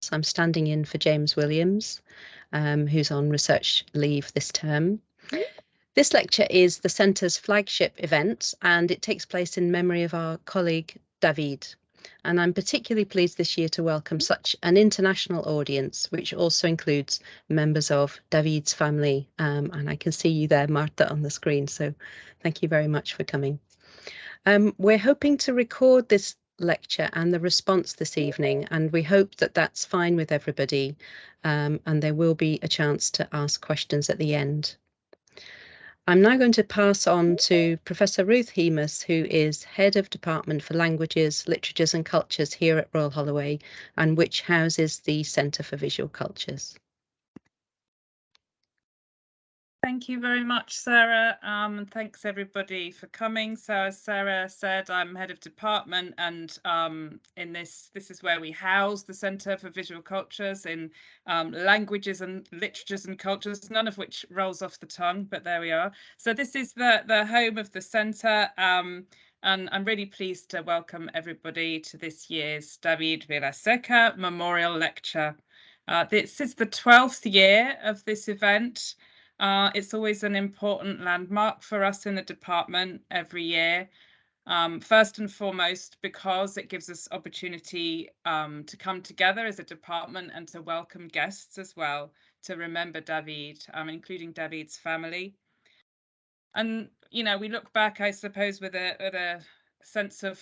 Schwartz. I'm standing in for James Williams, who's on research leave this term. This lecture is the Centre's flagship event, and it takes place in memory of our colleague David. And I'm particularly pleased this year to welcome such an international audience, which also includes members of David's family. And I can see you there, Marta, on the screen. So thank you very much for coming. We're hoping to record this lecture and the response this evening, and we hope that that's fine with everybody. And there will be a chance to ask questions at the end. I'm now going to pass on to Professor Ruth Hemus, who is Head of Department for Languages, Literatures and Cultures here at Royal Holloway, and which houses the Centre for Visual Cultures. Thank you very much, Sarah, and thanks everybody for coming. So as Sarah said, I'm head of department, and in this is where we house the Centre for Visual Cultures in languages and literatures and cultures, none of which rolls off the tongue, but there we are. So this is the home of the centre, and I'm really pleased to welcome everybody to this year's David Villaseca Memorial Lecture. This is the 12th year of this event. It's always an important landmark for us in the department every year. First and foremost, because it gives us opportunity to come together as a department and to welcome guests as well, to remember David, including David's family. And, you know, we look back, I suppose, with a sense of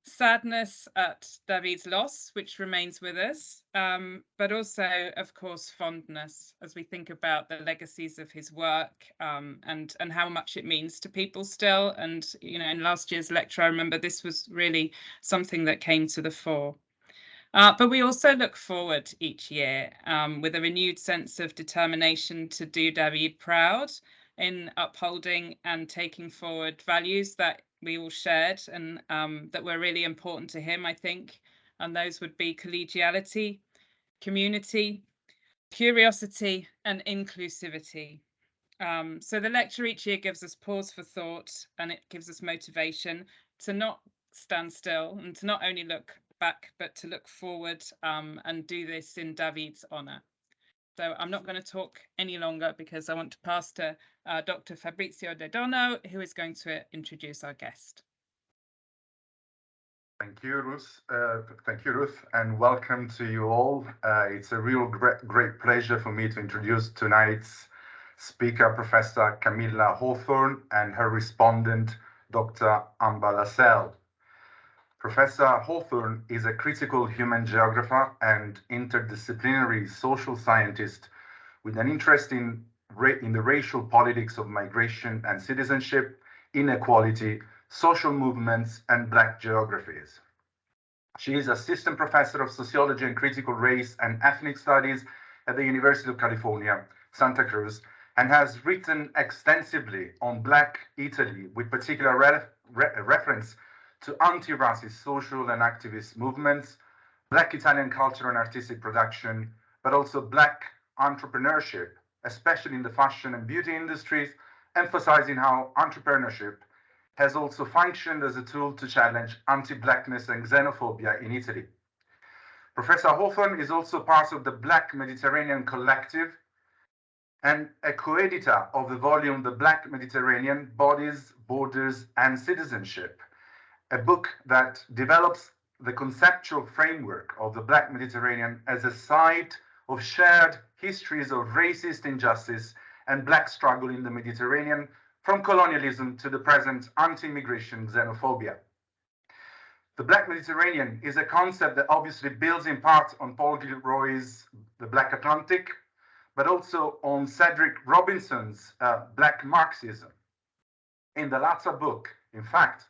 sadness at David's loss, which remains with us, but also, of course, fondness as we think about the legacies of his work, and how much it means to people still. And, you know, in last year's lecture, I remember this was really something that came to the fore. But we also look forward each year with a renewed sense of determination to do David proud in upholding and taking forward values that we all shared and that were really important to him, I think. And those would be collegiality, community, curiosity, and inclusivity. So the lecture each year gives us pause for thought, and it gives us motivation to not stand still and to not only look back, but to look forward and do this in David's honour. So I'm not going to talk any longer because I want to pass to Dr. Fabrizio De Dono, who is going to introduce our guest. Thank you, Ruth, and welcome to you all. It's a real great pleasure for me to introduce tonight's speaker, Professor Camilla Hawthorne, and her respondent, Dr. Amba Lascelles. Professor Hawthorne is a critical human geographer and interdisciplinary social scientist with an interest in the racial politics of migration and citizenship, inequality, social movements, and Black geographies. She is assistant professor of sociology and critical race and ethnic studies at the University of California, Santa Cruz, and has written extensively on Black Italy, with particular reference to anti-racist social and activist movements, Black Italian culture and artistic production, but also Black entrepreneurship, especially in the fashion and beauty industries, emphasizing how entrepreneurship has also functioned as a tool to challenge anti-Blackness and xenophobia in Italy. Professor Hawthorne is also part of the Black Mediterranean Collective and a co-editor of the volume The Black Mediterranean, Bodies, Borders, and Citizenship, a book that develops the conceptual framework of the Black Mediterranean as a site of shared histories of racist injustice and Black struggle in the Mediterranean, from colonialism to the present anti-immigration xenophobia. The Black Mediterranean is a concept that obviously builds in part on Paul Gilroy's The Black Atlantic, but also on Cedric Robinson's Black Marxism. In the latter book, in fact,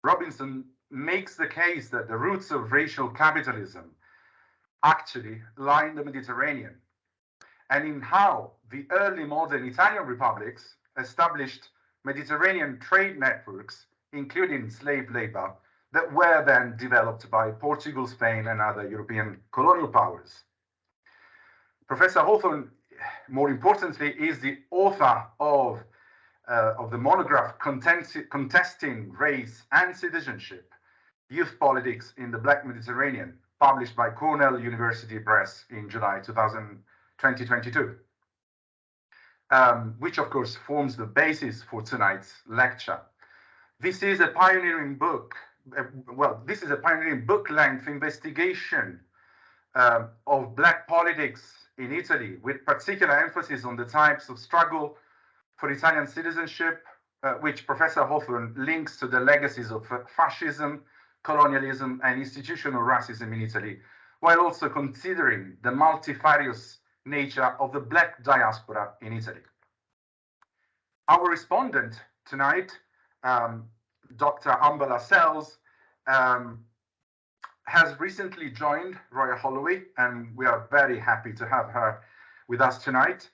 Robinson makes the case that the roots of racial capitalism actually lie in the Mediterranean, and in how the early modern Italian republics established Mediterranean trade networks, including slave labor, that were then developed by Portugal, Spain, and other European colonial powers. Professor Hawthorne, more importantly, is the author of the monograph contesting race and citizenship, youth politics in the Black Mediterranean, published by Cornell University Press in July 2022, which of course forms the basis for tonight's lecture. This is a pioneering book. This is a pioneering book-length investigation of Black politics in Italy, with particular emphasis on the types of struggle for Italian citizenship, which Professor Hawthorne links to the legacies of fascism, colonialism, and institutional racism in Italy, while also considering the multifarious nature of the Black diaspora in Italy. Our respondent tonight, Dr. Amber Lascelles, has recently joined Royal Holloway, and we are very happy to have her with us tonight.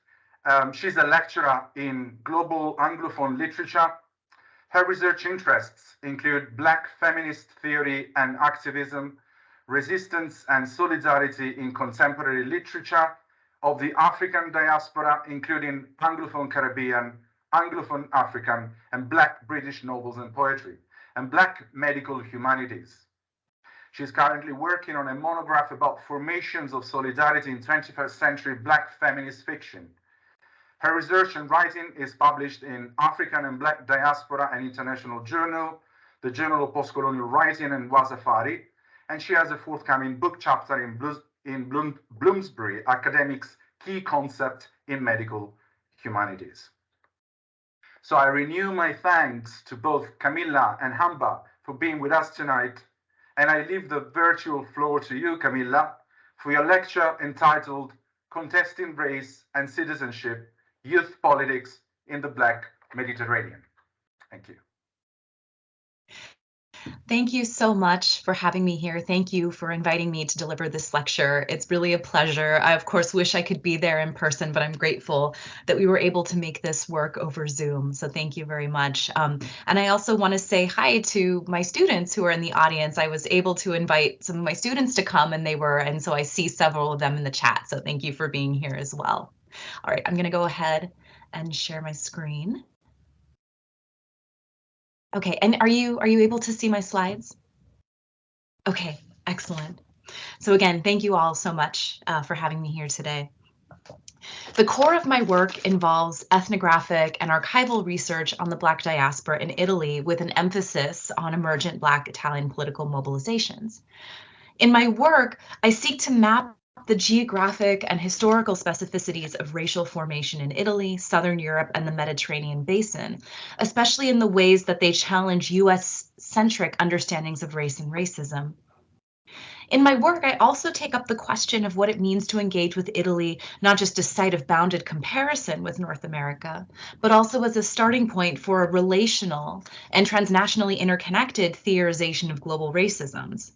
She's a lecturer in global Anglophone literature. Her research interests include Black feminist theory and activism, resistance and solidarity in contemporary literature of the African diaspora, including Anglophone Caribbean, Anglophone African, and Black British novels and poetry, and Black medical humanities. She's currently working on a monograph about formations of solidarity in 21st century Black feminist fiction. Her research and writing is published in African and Black Diaspora and International Journal, the Journal of Postcolonial Writing, and Wasafari, and she has a forthcoming book chapter in Bloomsbury Academics Key Concept in Medical Humanities. So I renew my thanks to both Camilla and Hamba for being with us tonight, and I leave the virtual floor to you, Camilla, for your lecture entitled Contesting Race and Citizenship, Youth Politics in the Black Mediterranean. Thank you. Thank you so much for having me here. Thank you for inviting me to deliver this lecture. It's really a pleasure. I, of course, wish I could be there in person, but I'm grateful that we were able to make this work over Zoom. So thank you very much. And I also want to say hi to my students who are in the audience. I was able to invite some of my students to come, and so I see several of them in the chat. So thank you for being here as well. All right, I'm going to go ahead and share my screen. Okay, and are you able to see my slides? Okay, excellent. So again, thank you all so much for having me here today. The core of my work involves ethnographic and archival research on the Black diaspora in Italy, with an emphasis on emergent Black Italian political mobilizations. In my work, I seek to map the geographic and historical specificities of racial formation in Italy, Southern Europe, and the Mediterranean basin, especially in the ways that they challenge US-centric understandings of race and racism. In my work, I also take up the question of what it means to engage with Italy, not just a site of bounded comparison with North America, but also as a starting point for a relational and transnationally interconnected theorization of global racisms.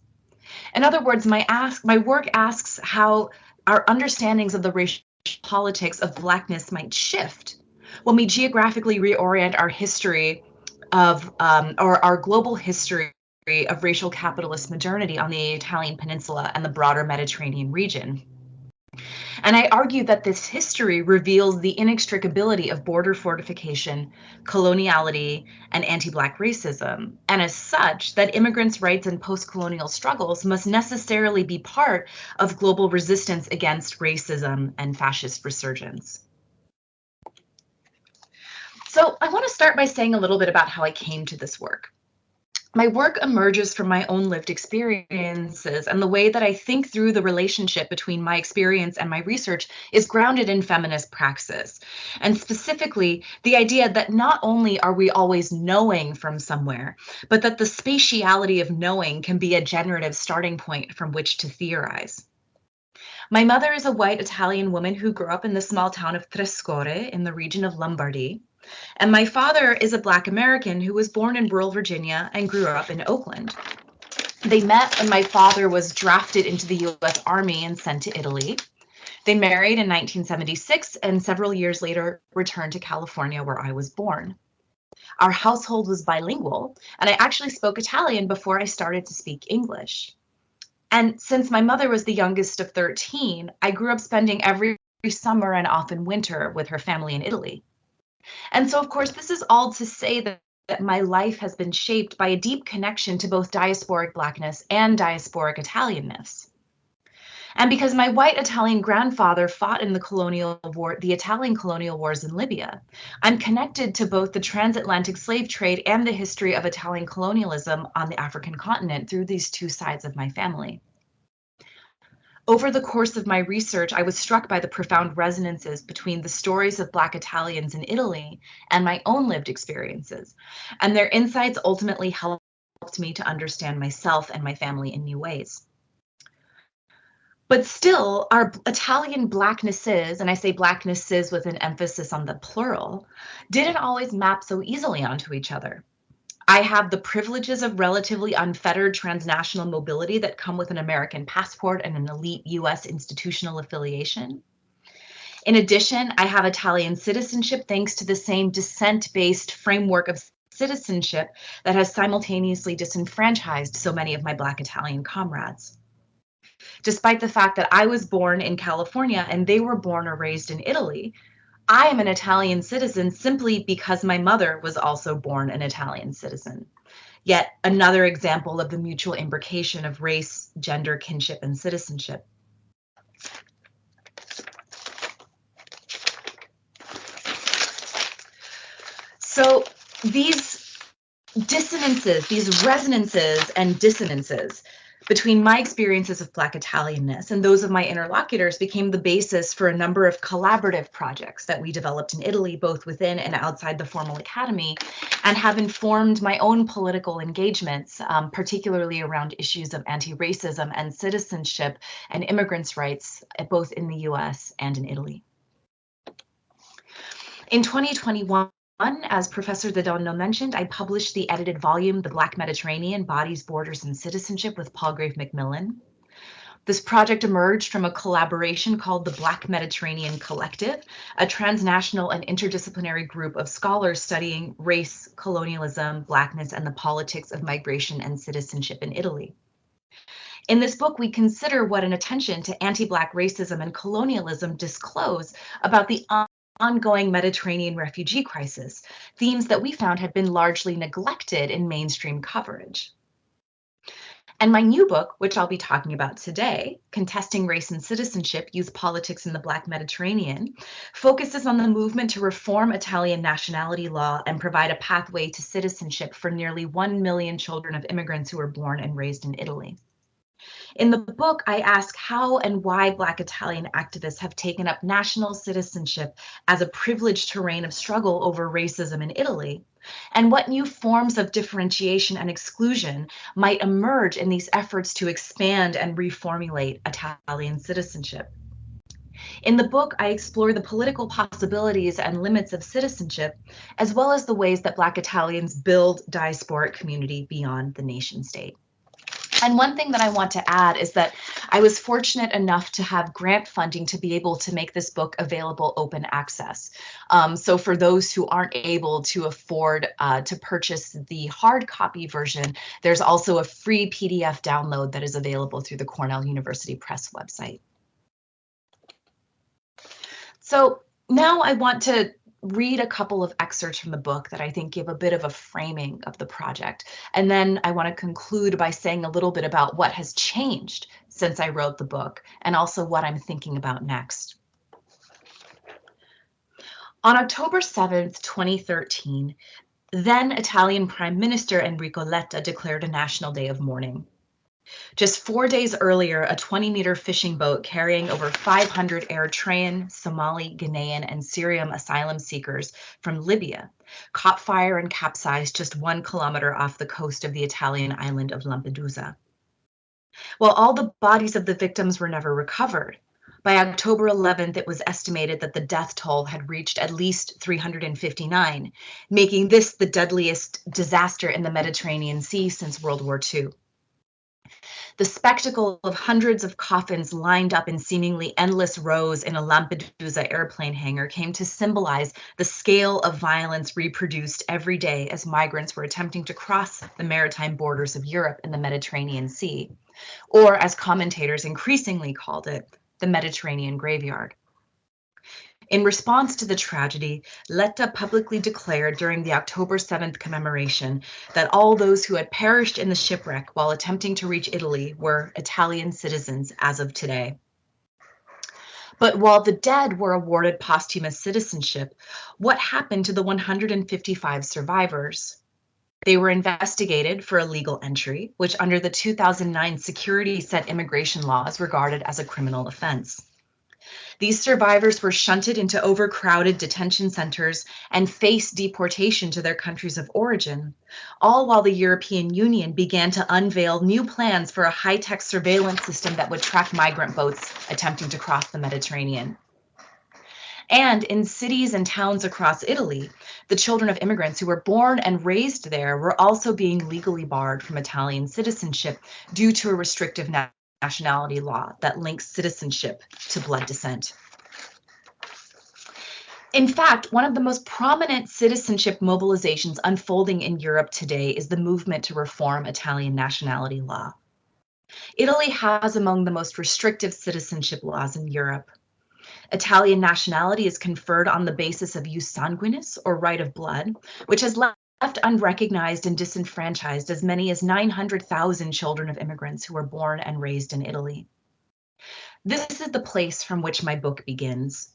In other words, my work asks how our understandings of the racial politics of Blackness might shift when we geographically reorient our history of, or our global history of racial capitalist modernity on the Italian peninsula and the broader Mediterranean region. And I argue that this history reveals the inextricability of border fortification, coloniality, and anti-Black racism, and as such, that immigrants' rights and post-colonial struggles must necessarily be part of global resistance against racism and fascist resurgence. So I want to start by saying a little bit about how I came to this work. My work emerges from my own lived experiences, and the way that I think through the relationship between my experience and my research is grounded in feminist praxis. And specifically, the idea that not only are we always knowing from somewhere, but that the spatiality of knowing can be a generative starting point from which to theorize. My mother is a white Italian woman who grew up in the small town of Trescore in the region of Lombardy. And my father is a Black American who was born in rural Virginia and grew up in Oakland. They met when my father was drafted into the US Army and sent to Italy. They married in 1976 and several years later returned to California, where I was born. Our household was bilingual, and I actually spoke Italian before I started to speak English. And since my mother was the youngest of 13, I grew up spending every summer and often winter with her family in Italy. And so, of course, this is all to say that my life has been shaped by a deep connection to both diasporic Blackness and diasporic Italianness. And because my white Italian grandfather fought in the Italian colonial wars in Libya, I'm connected to both the transatlantic slave trade and the history of Italian colonialism on the African continent through these two sides of my family. Over the course of my research, I was struck by the profound resonances between the stories of Black Italians in Italy and my own lived experiences, and their insights ultimately helped me to understand myself and my family in new ways. But still, our Italian Blacknesses, and I say Blacknesses with an emphasis on the plural, didn't always map so easily onto each other. I have the privileges of relatively unfettered transnational mobility that come with an American passport and an elite US institutional affiliation. In addition, I have Italian citizenship thanks to the same descent-based framework of citizenship that has simultaneously disenfranchised so many of my Black Italian comrades. Despite the fact that I was born in California and they were born or raised in Italy, I am an Italian citizen simply because my mother was also born an Italian citizen. Yet another example of the mutual imbrication of race, gender, kinship, and citizenship. So these dissonances, these resonances and dissonances between my experiences of Black Italianness and those of my interlocutors became the basis for a number of collaborative projects that we developed in Italy, both within and outside the formal academy, and have informed my own political engagements, particularly around issues of anti-racism and citizenship and immigrants' rights, both in the US and in Italy. In 2021, as Professor Dodonno mentioned, I published the edited volume, The Black Mediterranean, Bodies, Borders, and Citizenship with Palgrave Macmillan. This project emerged from a collaboration called the Black Mediterranean Collective, a transnational and interdisciplinary group of scholars studying race, colonialism, Blackness, and the politics of migration and citizenship in Italy. In this book, we consider what an attention to anti-Black racism and colonialism disclose about the ongoing Mediterranean refugee crisis, themes that we found had been largely neglected in mainstream coverage. And my new book, which I'll be talking about today, Contesting Race and Citizenship, Youth Politics in the Black Mediterranean, focuses on the movement to reform Italian nationality law and provide a pathway to citizenship for nearly 1 million children of immigrants who were born and raised in Italy. In the book, I ask how and why Black Italian activists have taken up national citizenship as a privileged terrain of struggle over racism in Italy, and what new forms of differentiation and exclusion might emerge in these efforts to expand and reformulate Italian citizenship. In the book, I explore the political possibilities and limits of citizenship, as well as the ways that Black Italians build diasporic community beyond the nation state. And one thing that I want to add is that I was fortunate enough to have grant funding to be able to make this book available open access. So for those who aren't able to afford to purchase the hard copy version, there's also a free PDF download that is available through the Cornell University Press website. So now I want to read a couple of excerpts from the book that I think give a bit of a framing of the project. And then I want to conclude by saying a little bit about what has changed since I wrote the book and also what I'm thinking about next. On October 7th, 2013, then Italian Prime Minister Enrico Letta declared a national day of mourning. Just 4 days earlier, a 20-meter fishing boat carrying over 500 Eritrean, Somali, Ghanaian, and Syrian asylum seekers from Libya caught fire and capsized just 1 kilometer off the coast of the Italian island of Lampedusa. While all the bodies of the victims were never recovered, by October 11th, it was estimated that the death toll had reached at least 359, making this the deadliest disaster in the Mediterranean Sea since World War II. The spectacle of hundreds of coffins lined up in seemingly endless rows in a Lampedusa airplane hangar came to symbolize the scale of violence reproduced every day as migrants were attempting to cross the maritime borders of Europe and the Mediterranean Sea, or as commentators increasingly called it, the Mediterranean graveyard. In response to the tragedy, Letta publicly declared during the October 7th commemoration that all those who had perished in the shipwreck while attempting to reach Italy were Italian citizens as of today. But while the dead were awarded posthumous citizenship, what happened to the 155 survivors? They were investigated for illegal entry, which under the 2009 security set immigration law is regarded as a criminal offense. These survivors were shunted into overcrowded detention centers and faced deportation to their countries of origin, all while the European Union began to unveil new plans for a high-tech surveillance system that would track migrant boats attempting to cross the Mediterranean. And in cities and towns across Italy, the children of immigrants who were born and raised there were also being legally barred from Italian citizenship due to a restrictive nationality law that links citizenship to blood descent. In fact, one of the most prominent citizenship mobilizations unfolding in Europe today is the movement to reform Italian nationality law. Italy has among the most restrictive citizenship laws in Europe. Italian nationality is conferred on the basis of jus sanguinis, or right of blood, which has left unrecognized and disenfranchised as many as 900,000 children of immigrants who were born and raised in Italy. This is the place from which my book begins.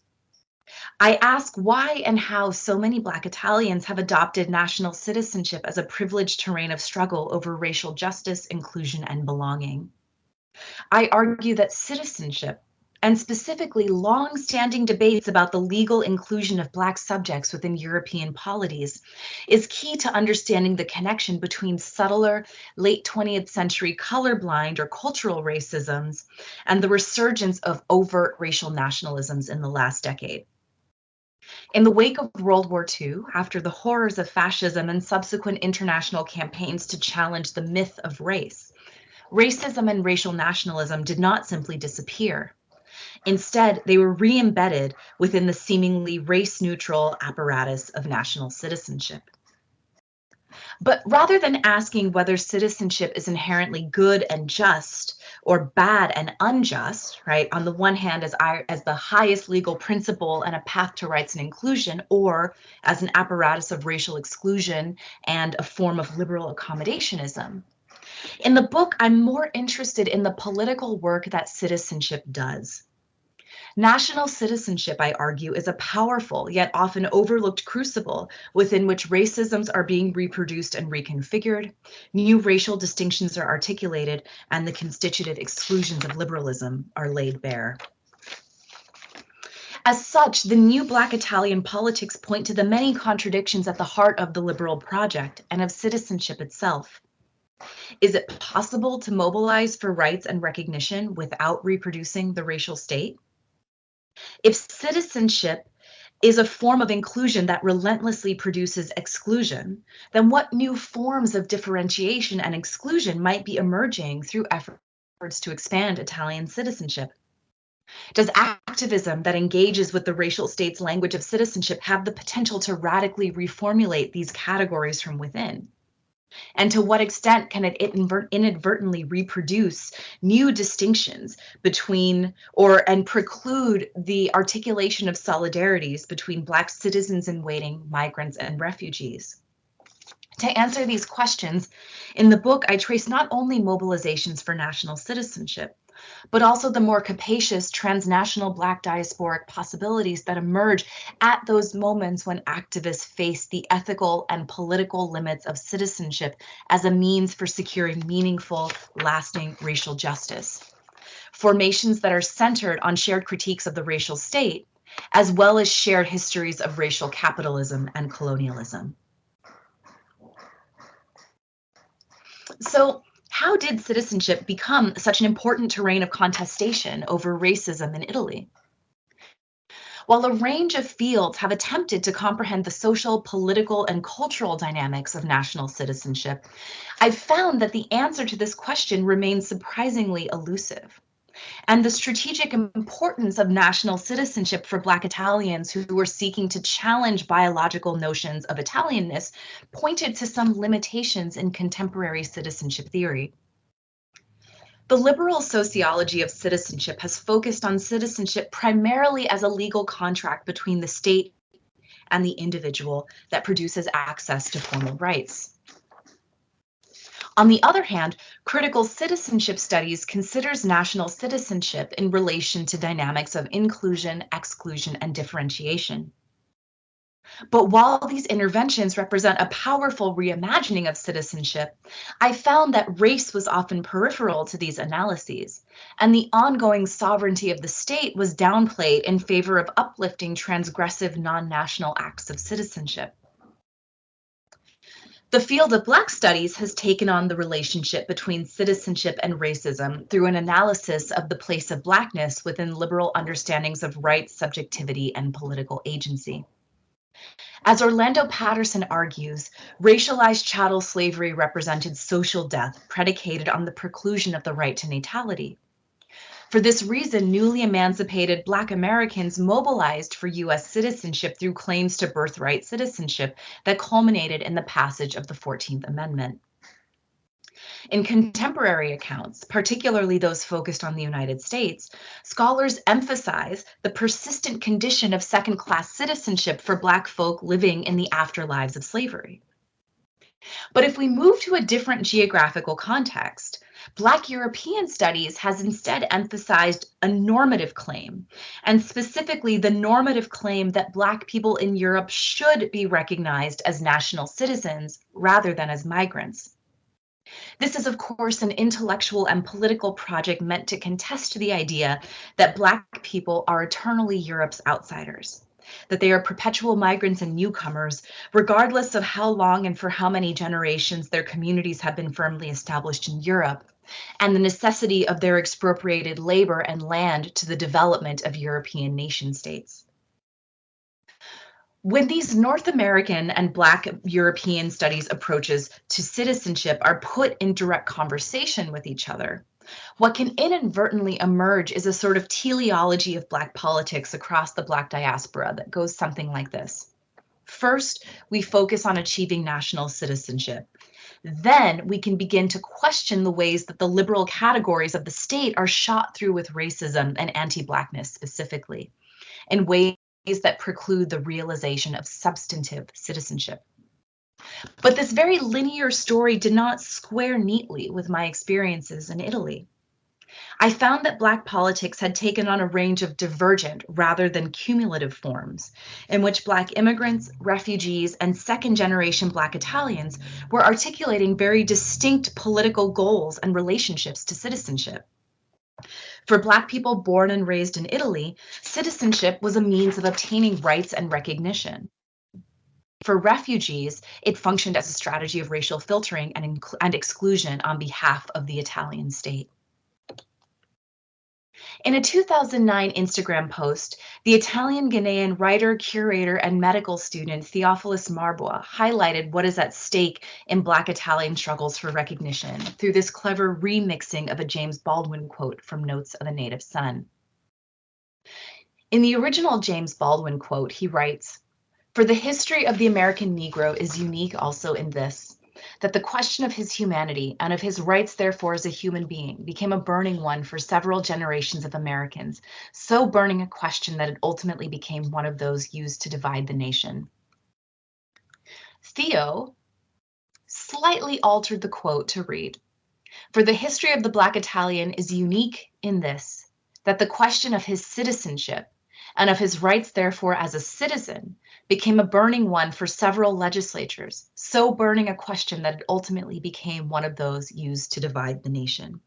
I ask why and how so many Black Italians have adopted national citizenship as a privileged terrain of struggle over racial justice, inclusion, and belonging. I argue that citizenship, and specifically long-standing debates about the legal inclusion of Black subjects within European polities, is key to understanding the connection between subtler, late 20th century colorblind or cultural racisms and the resurgence of overt racial nationalisms in the last decade. In the wake of World War II, after the horrors of fascism and subsequent international campaigns to challenge the myth of race, racism and racial nationalism did not simply disappear. Instead, they were re-embedded within the seemingly race-neutral apparatus of national citizenship. But rather than asking whether citizenship is inherently good and just or bad and unjust, right, on the one hand as the highest legal principle and a path to rights and inclusion, or as an apparatus of racial exclusion and a form of liberal accommodationism, in the book, I'm more interested in the political work that citizenship does. National citizenship, I argue, is a powerful yet often overlooked crucible within which racisms are being reproduced and reconfigured, new racial distinctions are articulated, and the constitutive exclusions of liberalism are laid bare. As such, the new Black Italian politics point to the many contradictions at the heart of the liberal project and of citizenship itself. Is it possible to mobilize for rights and recognition without reproducing the racial state? If citizenship is a form of inclusion that relentlessly produces exclusion, then what new forms of differentiation and exclusion might be emerging through efforts to expand Italian citizenship? Does activism that engages with the racial state's language of citizenship have the potential to radically reformulate these categories from within? And to what extent can it inadvertently reproduce new distinctions between and preclude the articulation of solidarities between Black citizens in waiting, migrants, and refugees? To answer these questions, in the book, I trace not only mobilizations for national citizenship, but also the more capacious transnational Black diasporic possibilities that emerge at those moments when activists face the ethical and political limits of citizenship as a means for securing meaningful, lasting racial justice. Formations that are centered on shared critiques of the racial state, as well as shared histories of racial capitalism and colonialism. So, how did citizenship become such an important terrain of contestation over racism in Italy? While a range of fields have attempted to comprehend the social, political, and cultural dynamics of national citizenship, I've found that the answer to this question remains surprisingly elusive. And the strategic importance of national citizenship for Black Italians who were seeking to challenge biological notions of Italianness pointed to some limitations in contemporary citizenship theory. The liberal sociology of citizenship has focused on citizenship primarily as a legal contract between the state and the individual that produces access to formal rights. On the other hand, critical citizenship studies considers national citizenship in relation to dynamics of inclusion, exclusion, and differentiation. But while these interventions represent a powerful reimagining of citizenship, I found that race was often peripheral to these analyses, and the ongoing sovereignty of the state was downplayed in favor of uplifting transgressive non-national acts of citizenship. The field of Black studies has taken on the relationship between citizenship and racism through an analysis of the place of Blackness within liberal understandings of rights, subjectivity, and political agency. As Orlando Patterson argues, racialized chattel slavery represented social death predicated on the preclusion of the right to natality. For this reason, newly emancipated Black Americans mobilized for U.S. citizenship through claims to birthright citizenship that culminated in the passage of the 14th Amendment. In contemporary accounts, particularly those focused on the United States, scholars emphasize the persistent condition of second-class citizenship for Black folk living in the afterlives of slavery. But if we move to a different geographical context, Black European studies has instead emphasized a normative claim, and specifically the normative claim that Black people in Europe should be recognized as national citizens rather than as migrants. This is, of course, an intellectual and political project meant to contest the idea that Black people are eternally Europe's outsiders, that they are perpetual migrants and newcomers, regardless of how long and for how many generations their communities have been firmly established in Europe, and the necessity of their expropriated labor and land to the development of European nation states. When these North American and Black European studies approaches to citizenship are put in direct conversation with each other, what can inadvertently emerge is a sort of teleology of Black politics across the Black diaspora that goes something like this. First, we focus on achieving national citizenship. Then we can begin to question the ways that the liberal categories of the state are shot through with racism and anti-Blackness specifically, in ways that preclude the realization of substantive citizenship. But this very linear story did not square neatly with my experiences in Italy. I found that Black politics had taken on a range of divergent rather than cumulative forms, in which Black immigrants, refugees, and second-generation Black Italians were articulating very distinct political goals and relationships to citizenship. For Black people born and raised in Italy, citizenship was a means of obtaining rights and recognition. For refugees, it functioned as a strategy of racial filtering and exclusion on behalf of the Italian state. In a 2009 Instagram post, the Italian-Ghanaian writer, curator, and medical student Theophilus Marbois highlighted what is at stake in Black Italian struggles for recognition through this clever remixing of a James Baldwin quote from Notes of a Native Son. In the original James Baldwin quote, he writes, "For the history of the American Negro is unique also in this, that the question of his humanity and of his rights therefore as a human being became a burning one for several generations of Americans, so burning a question that it ultimately became one of those used to divide the nation." Theo slightly altered the quote to read, "For the history of the Black Italian is unique in this, that the question of his citizenship and of his rights therefore as a citizen became a burning one for several legislatures, so burning a question that it ultimately became one of those used to divide the nation."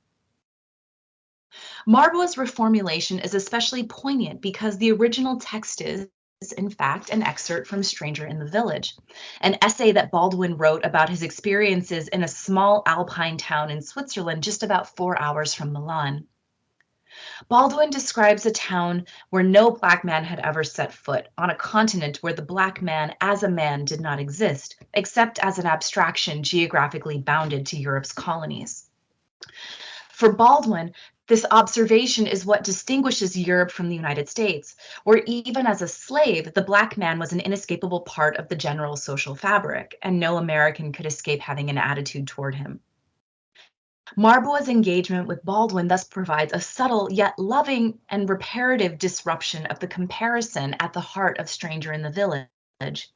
Marbois' reformulation is especially poignant because the original text is, in fact, an excerpt from Stranger in the Village, an essay that Baldwin wrote about his experiences in a small alpine town in Switzerland just about 4 hours from Milan. Baldwin describes a town where no Black man had ever set foot, on a continent where the Black man as a man did not exist, except as an abstraction geographically bounded to Europe's colonies. For Baldwin, this observation is what distinguishes Europe from the United States, where even as a slave, the Black man was an inescapable part of the general social fabric, and no American could escape having an attitude toward him. Marbois' engagement with Baldwin thus provides a subtle yet loving and reparative disruption of the comparison at the heart of Stranger in the Village.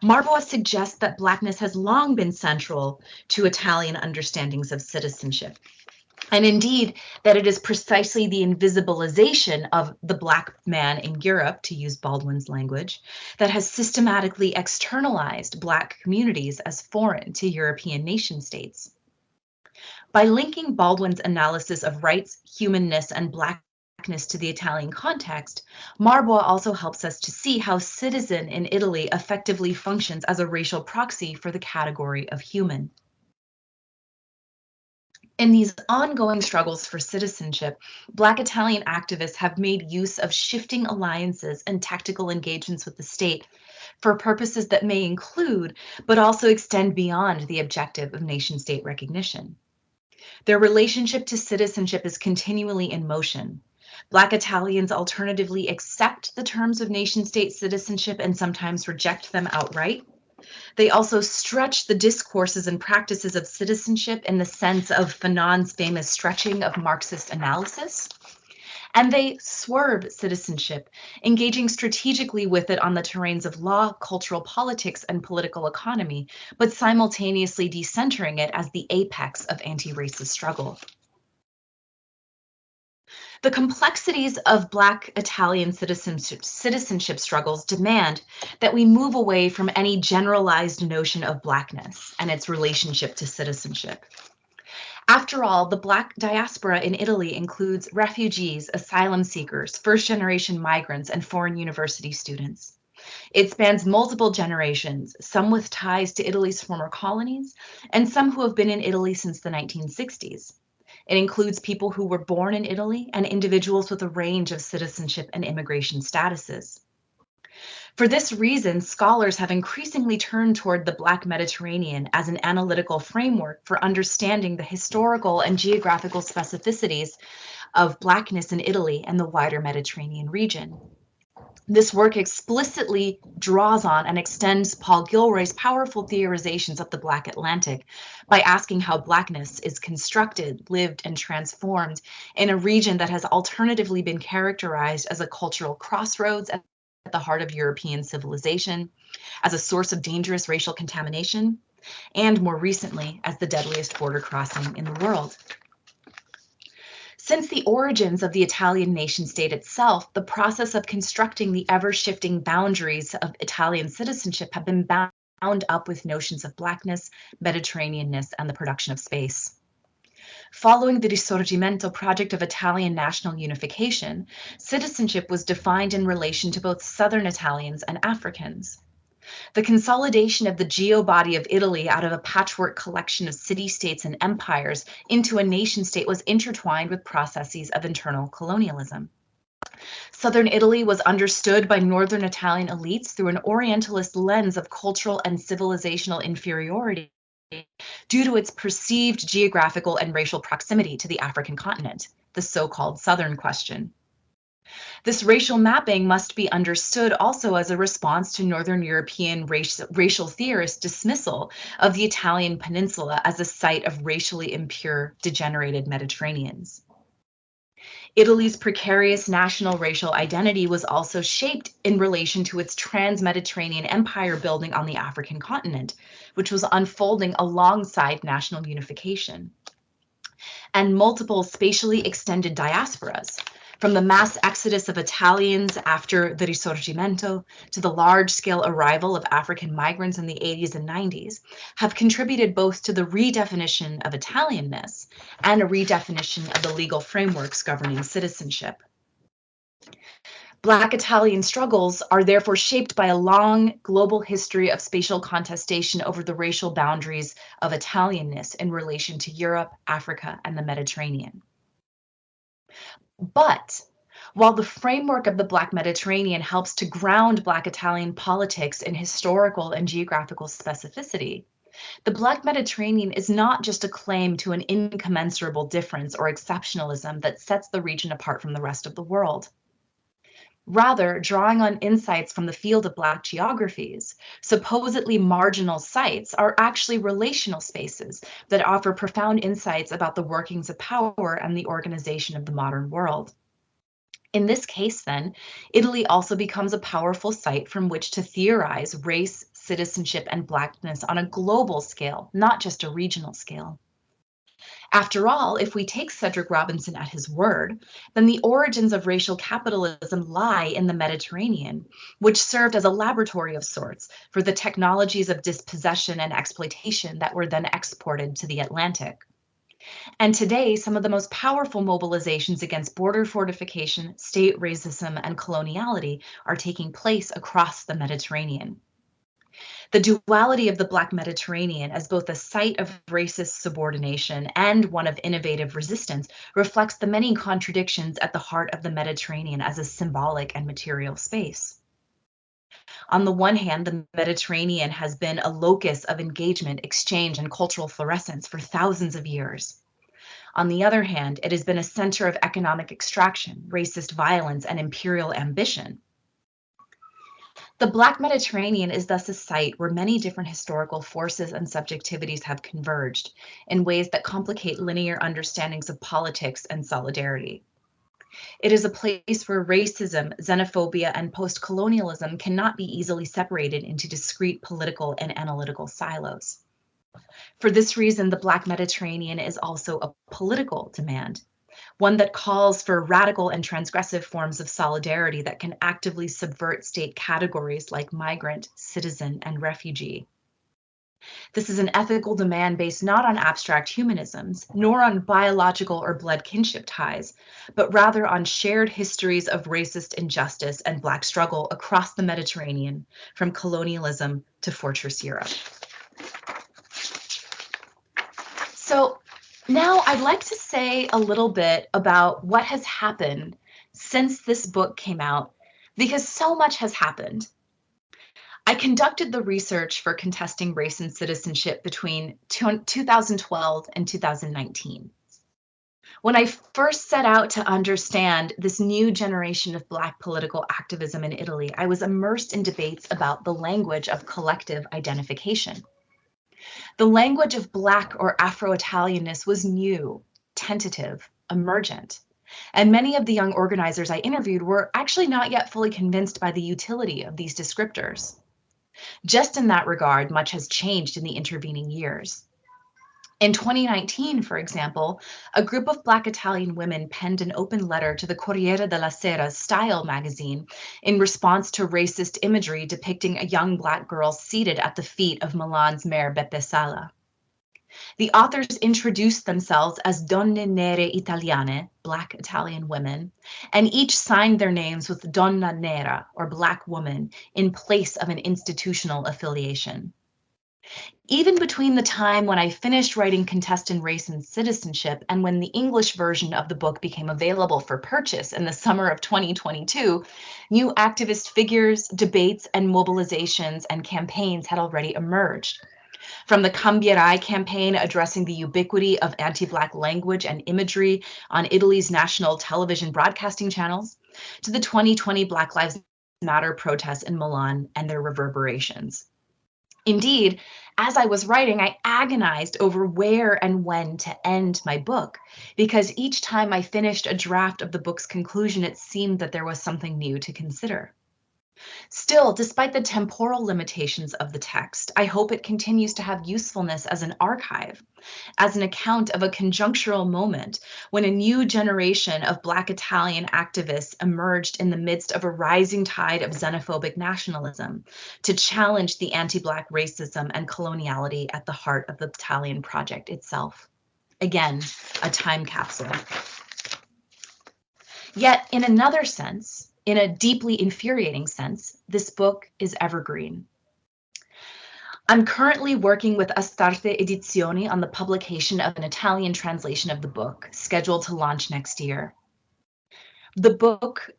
Marbois suggests that Blackness has long been central to Italian understandings of citizenship, and indeed that it is precisely the invisibilization of the Black man in Europe, to use Baldwin's language, that has systematically externalized Black communities as foreign to European nation states. By linking Baldwin's analysis of rights, humanness, and Blackness to the Italian context, Marbois also helps us to see how citizen in Italy effectively functions as a racial proxy for the category of human. In these ongoing struggles for citizenship, Black Italian activists have made use of shifting alliances and tactical engagements with the state for purposes that may include, but also extend beyond the objective of nation-state recognition. Their relationship to citizenship is continually in motion. Black Italians alternatively accept the terms of nation-state citizenship and sometimes reject them outright. They also stretch the discourses and practices of citizenship in the sense of Fanon's famous stretching of Marxist analysis. And they swerve citizenship, engaging strategically with it on the terrains of law, cultural politics, and political economy, but simultaneously decentering it as the apex of anti-racist struggle. The complexities of Black Italian citizenship struggles demand that we move away from any generalized notion of Blackness and its relationship to citizenship. After all, the Black diaspora in Italy includes refugees, asylum seekers, first-generation migrants, and foreign university students. It spans multiple generations, some with ties to Italy's former colonies, and some who have been in Italy since the 1960s. It includes people who were born in Italy and individuals with a range of citizenship and immigration statuses. For this reason, scholars have increasingly turned toward the Black Mediterranean as an analytical framework for understanding the historical and geographical specificities of Blackness in Italy and the wider Mediterranean region. This work explicitly draws on and extends Paul Gilroy's powerful theorizations of the Black Atlantic by asking how Blackness is constructed, lived, and transformed in a region that has alternatively been characterized as a cultural crossroads at the heart of European civilization, as a source of dangerous racial contamination, and more recently, as the deadliest border crossing in the world. Since the origins of the Italian nation-state itself, the process of constructing the ever-shifting boundaries of Italian citizenship have been bound up with notions of Blackness, Mediterraneanness, and the production of space. Following the Risorgimento project of Italian national unification, citizenship was defined in relation to both Southern Italians and Africans. The consolidation of the geo-body of Italy out of a patchwork collection of city-states and empires into a nation-state was intertwined with processes of internal colonialism. Southern Italy was understood by Northern Italian elites through an Orientalist lens of cultural and civilizational inferiority due to its perceived geographical and racial proximity to the African continent, the so-called Southern Question. This racial mapping must be understood also as a response to Northern European racial theorists' dismissal of the Italian peninsula as a site of racially impure, degenerated Mediterraneans. Italy's precarious national racial identity was also shaped in relation to its trans-Mediterranean empire building on the African continent, which was unfolding alongside national unification. And multiple spatially extended diasporas, from the mass exodus of Italians after the Risorgimento to the large-scale arrival of African migrants in the 80s and 90s, have contributed both to the redefinition of Italianness and a redefinition of the legal frameworks governing citizenship. Black Italian struggles are therefore shaped by a long global history of spatial contestation over the racial boundaries of Italianness in relation to Europe, Africa, and the Mediterranean. But while the framework of the Black Mediterranean helps to ground Black Italian politics in historical and geographical specificity, the Black Mediterranean is not just a claim to an incommensurable difference or exceptionalism that sets the region apart from the rest of the world. Rather, drawing on insights from the field of Black geographies, supposedly marginal sites are actually relational spaces that offer profound insights about the workings of power and the organization of the modern world. In this case, then, Italy also becomes a powerful site from which to theorize race, citizenship, and Blackness on a global scale, not just a regional scale. After all, if we take Cedric Robinson at his word, then the origins of racial capitalism lie in the Mediterranean, which served as a laboratory of sorts for the technologies of dispossession and exploitation that were then exported to the Atlantic. And today, some of the most powerful mobilizations against border fortification, state racism, and coloniality are taking place across the Mediterranean. The duality of the Black Mediterranean as both a site of racist subordination and one of innovative resistance reflects the many contradictions at the heart of the Mediterranean as a symbolic and material space. On the one hand, the Mediterranean has been a locus of engagement, exchange, and cultural fluorescence for thousands of years. On the other hand, it has been a center of economic extraction, racist violence, and imperial ambition. The Black Mediterranean is thus a site where many different historical forces and subjectivities have converged in ways that complicate linear understandings of politics and solidarity. It is a place where racism, xenophobia, and post-colonialism cannot be easily separated into discrete political and analytical silos. For this reason, the Black Mediterranean is also a political demand, one that calls for radical and transgressive forms of solidarity that can actively subvert state categories like migrant, citizen, and refugee. This is an ethical demand based not on abstract humanisms, nor on biological or blood kinship ties, but rather on shared histories of racist injustice and Black struggle across the Mediterranean, from colonialism to Fortress Europe. So now I'd like to say a little bit about what has happened since this book came out, because so much has happened. I conducted the research for Contesting Race and Citizenship between 2012 and 2019. When I first set out to understand this new generation of Black political activism in Italy, I was immersed in debates about the language of collective identification. The language of Black or Afro-Italianness was new, tentative, emergent, and many of the young organizers I interviewed were actually not yet fully convinced by the utility of these descriptors. Just in that regard, much has changed in the intervening years. In 2019, for example, a group of Black Italian women penned an open letter to the Corriere della Sera's Style magazine in response to racist imagery depicting a young Black girl seated at the feet of Milan's Mayor Beppe Sala. The authors introduced themselves as Donne Nere Italiane, Black Italian women, and each signed their names with Donna Nera, or Black woman, in place of an institutional affiliation. Even between the time when I finished writing Contesting Race and Citizenship and when the English version of the book became available for purchase in the summer of 2022, new activist figures, debates, and mobilizations and campaigns had already emerged. From the Cambierai campaign addressing the ubiquity of anti-Black language and imagery on Italy's national television broadcasting channels, to the 2020 Black Lives Matter protests in Milan and their reverberations. Indeed, as I was writing, I agonized over where and when to end my book, because each time I finished a draft of the book's conclusion, it seemed that there was something new to consider. Still, despite the temporal limitations of the text, I hope it continues to have usefulness as an archive, as an account of a conjunctural moment when a new generation of Black Italian activists emerged in the midst of a rising tide of xenophobic nationalism to challenge the anti-Black racism and coloniality at the heart of the Italian project itself. Again, a time capsule. Yet, in another sense, in a deeply infuriating sense, this book is evergreen. I'm currently working with Astarte Edizioni on the publication of an Italian translation of the book, scheduled to launch next year. The book,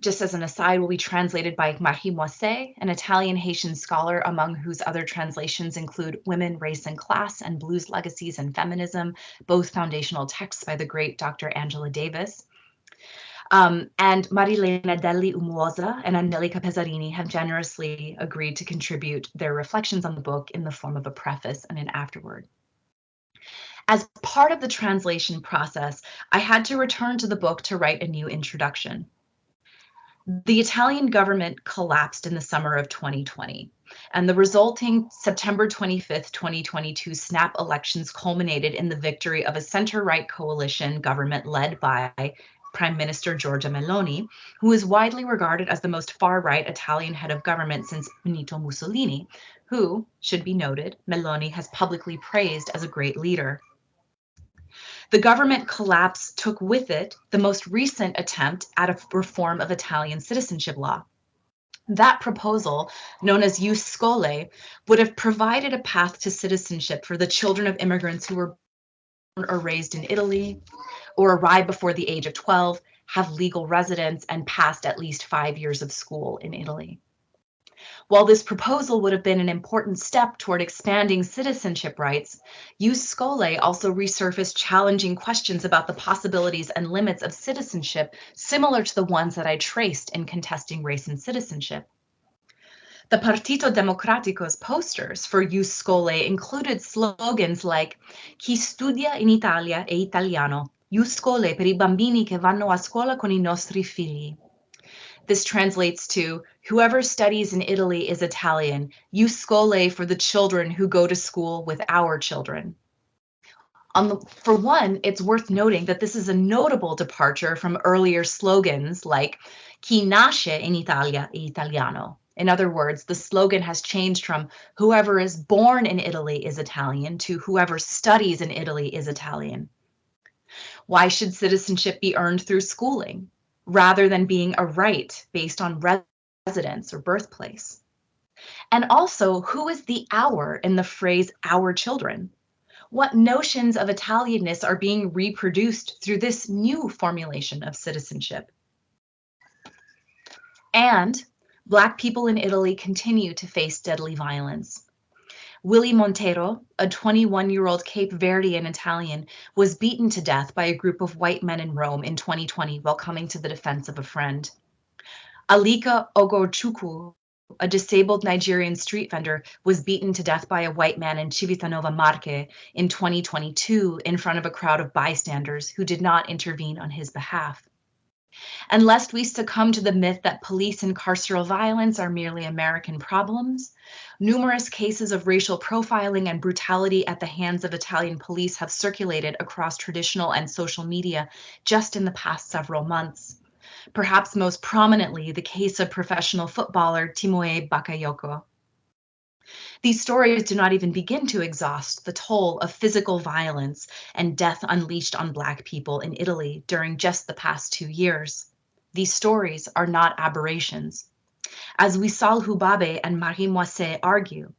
just as an aside, will be translated by Marie Moisset, an Italian-Haitian scholar among whose other translations include Women, Race and Class and Blues Legacies and Feminism, both foundational texts by the great Dr. Angela Davis. And Marilena Delli Umuoza and Angelica Pesarini have generously agreed to contribute their reflections on the book in the form of a preface and an afterword. As part of the translation process, I had to return to the book to write a new introduction. The Italian government collapsed in the summer of 2020, and the resulting September 25th, 2022 snap elections culminated in the victory of a center-right coalition government led by Prime Minister Giorgia Meloni, who is widely regarded as the most far-right Italian head of government since Benito Mussolini, who, should be noted, Meloni has publicly praised as a great leader. The government collapse took with it the most recent attempt at a reform of Italian citizenship law. That proposal, known as Ius Scholae, would have provided a path to citizenship for the children of immigrants who were born or raised in Italy, or arrived before the age of 12, have legal residence, and passed at least 5 years of school in Italy. While this proposal would have been an important step toward expanding citizenship rights, Ius Scholae also resurfaced challenging questions about the possibilities and limits of citizenship similar to the ones that I traced in contesting race and citizenship. The Partito Democratico's posters for Ius Scholae included slogans like "Chi studia in Italia è italiano, Ius Scholae per I bambini che vanno a scuola con I nostri figli." This translates to, "Whoever studies in Italy is Italian, Ius Scholae for the children who go to school with our children." For one, it's worth noting that this is a notable departure from earlier slogans like "Chi nasce in Italia è italiano." In other words, the slogan has changed from "Whoever is born in Italy is Italian" to "Whoever studies in Italy is Italian." Why should citizenship be earned through schooling, rather than being a right based on residence or birthplace? And also, who is the "our" in the phrase "our children"? What notions of Italianness are being reproduced through this new formulation of citizenship? And Black people in Italy continue to face deadly violence. Willy Montero, a 21-year-old Cape Verdean Italian, was beaten to death by a group of white men in Rome in 2020 while coming to the defense of a friend. Alika Ogorchukwu, a disabled Nigerian street vendor, was beaten to death by a white man in Civitanova Marche in 2022 in front of a crowd of bystanders who did not intervene on his behalf. And lest we succumb to the myth that police and carceral violence are merely American problems, numerous cases of racial profiling and brutality at the hands of Italian police have circulated across traditional and social media just in the past several months. Perhaps most prominently, the case of professional footballer Timoe Bakayoko. These stories do not even begin to exhaust the toll of physical violence and death unleashed on Black people in Italy during just the past 2 years. These stories are not aberrations. As Wissal Hubabe and Marie Moisset argue,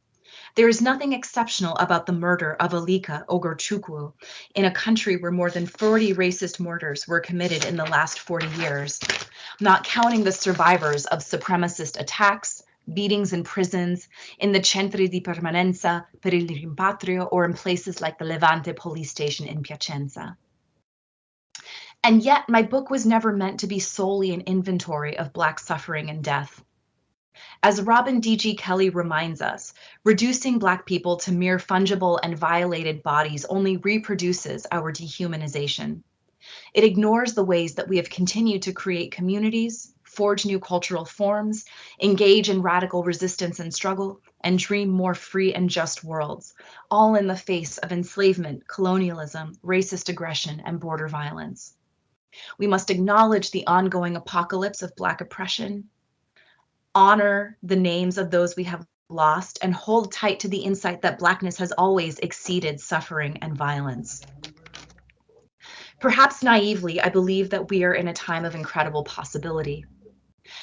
there is nothing exceptional about the murder of Alika Ogorchukwu in a country where more than 40 racist murders were committed in the last 40 years, not counting the survivors of supremacist attacks, beatings in prisons, in the centri di permanenza per il rimpatrio, or in places like the Levante police station in Piacenza. And yet, my book was never meant to be solely an inventory of Black suffering and death. As Robin D.G. Kelly reminds us, reducing Black people to mere fungible and violated bodies only reproduces our dehumanization. It ignores the ways that we have continued to create communities, forge new cultural forms, engage in radical resistance and struggle, and dream more free and just worlds, all in the face of enslavement, colonialism, racist aggression, and border violence. We must acknowledge the ongoing apocalypse of Black oppression, honor the names of those we have lost, and hold tight to the insight that Blackness has always exceeded suffering and violence. Perhaps naively, I believe that we are in a time of incredible possibility.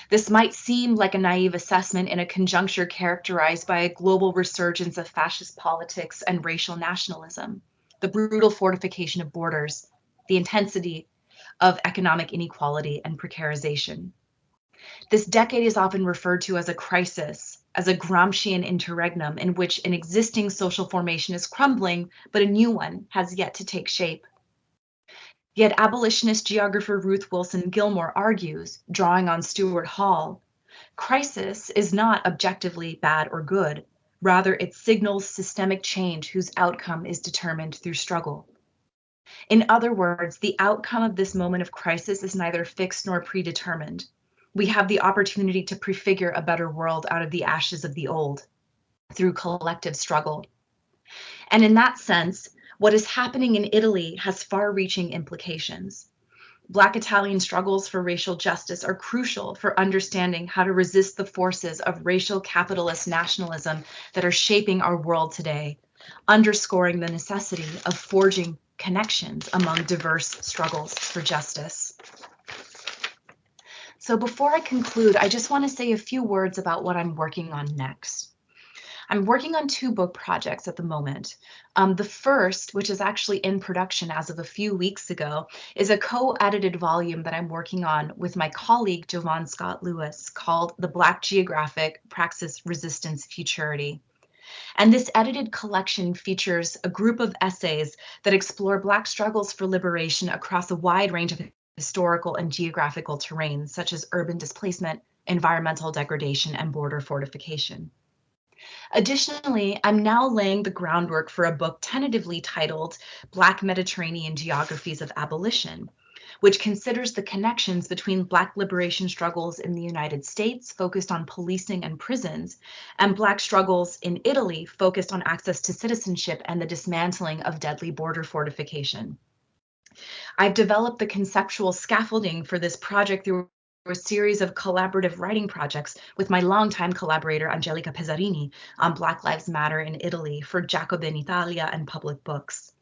This might seem like a naive assessment in a conjuncture characterized by a global resurgence of fascist politics and racial nationalism, the brutal fortification of borders, the intensity of economic inequality and precarization. This decade is often referred to as a crisis, as a Gramscian interregnum in which an existing social formation is crumbling, but a new one has yet to take shape. Yet abolitionist geographer Ruth Wilson Gilmore argues, drawing on Stuart Hall, crisis is not objectively bad or good. Rather, it signals systemic change whose outcome is determined through struggle. In other words, the outcome of this moment of crisis is neither fixed nor predetermined. We have the opportunity to prefigure a better world out of the ashes of the old through collective struggle. And in that sense, what is happening in Italy has far-reaching implications. Black Italian struggles for racial justice are crucial for understanding how to resist the forces of racial capitalist nationalism that are shaping our world today, underscoring the necessity of forging connections among diverse struggles for justice. So before I conclude, I just want to say a few words about what I'm working on next. I'm working on 2 book projects at the moment. The first, which is actually in production as of a few weeks ago, is a co-edited volume that I'm working on with my colleague, Jovan Scott Lewis, called The Black Geographic Praxis Resistance Futurity. And this edited collection features a group of essays that explore Black struggles for liberation across a wide range of historical and geographical terrains, such as urban displacement, environmental degradation, and border fortification. Additionally, I'm now laying the groundwork for a book tentatively titled Black Mediterranean Geographies of Abolition, which considers the connections between Black liberation struggles in the United States focused on policing and prisons, and Black struggles in Italy focused on access to citizenship and the dismantling of deadly border fortification. I've developed the conceptual scaffolding for this project through a series of collaborative writing projects with my longtime collaborator Angelica Pezzarini on Black Lives Matter in Italy for Jacobin Italia and Public Books.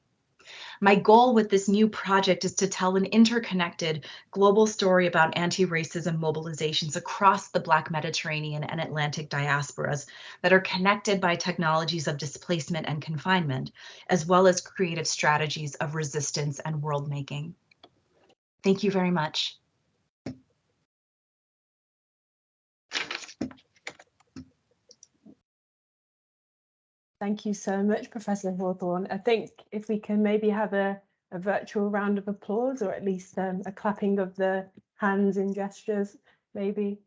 My goal with this new project is to tell an interconnected global story about anti-racism mobilizations across the Black Mediterranean and Atlantic diasporas that are connected by technologies of displacement and confinement, as well as creative strategies of resistance and world making. Thank you very much. Thank you so much, Professor Hawthorne. I think if we can maybe have a virtual round of applause, or at least a clapping of the hands and gestures, maybe.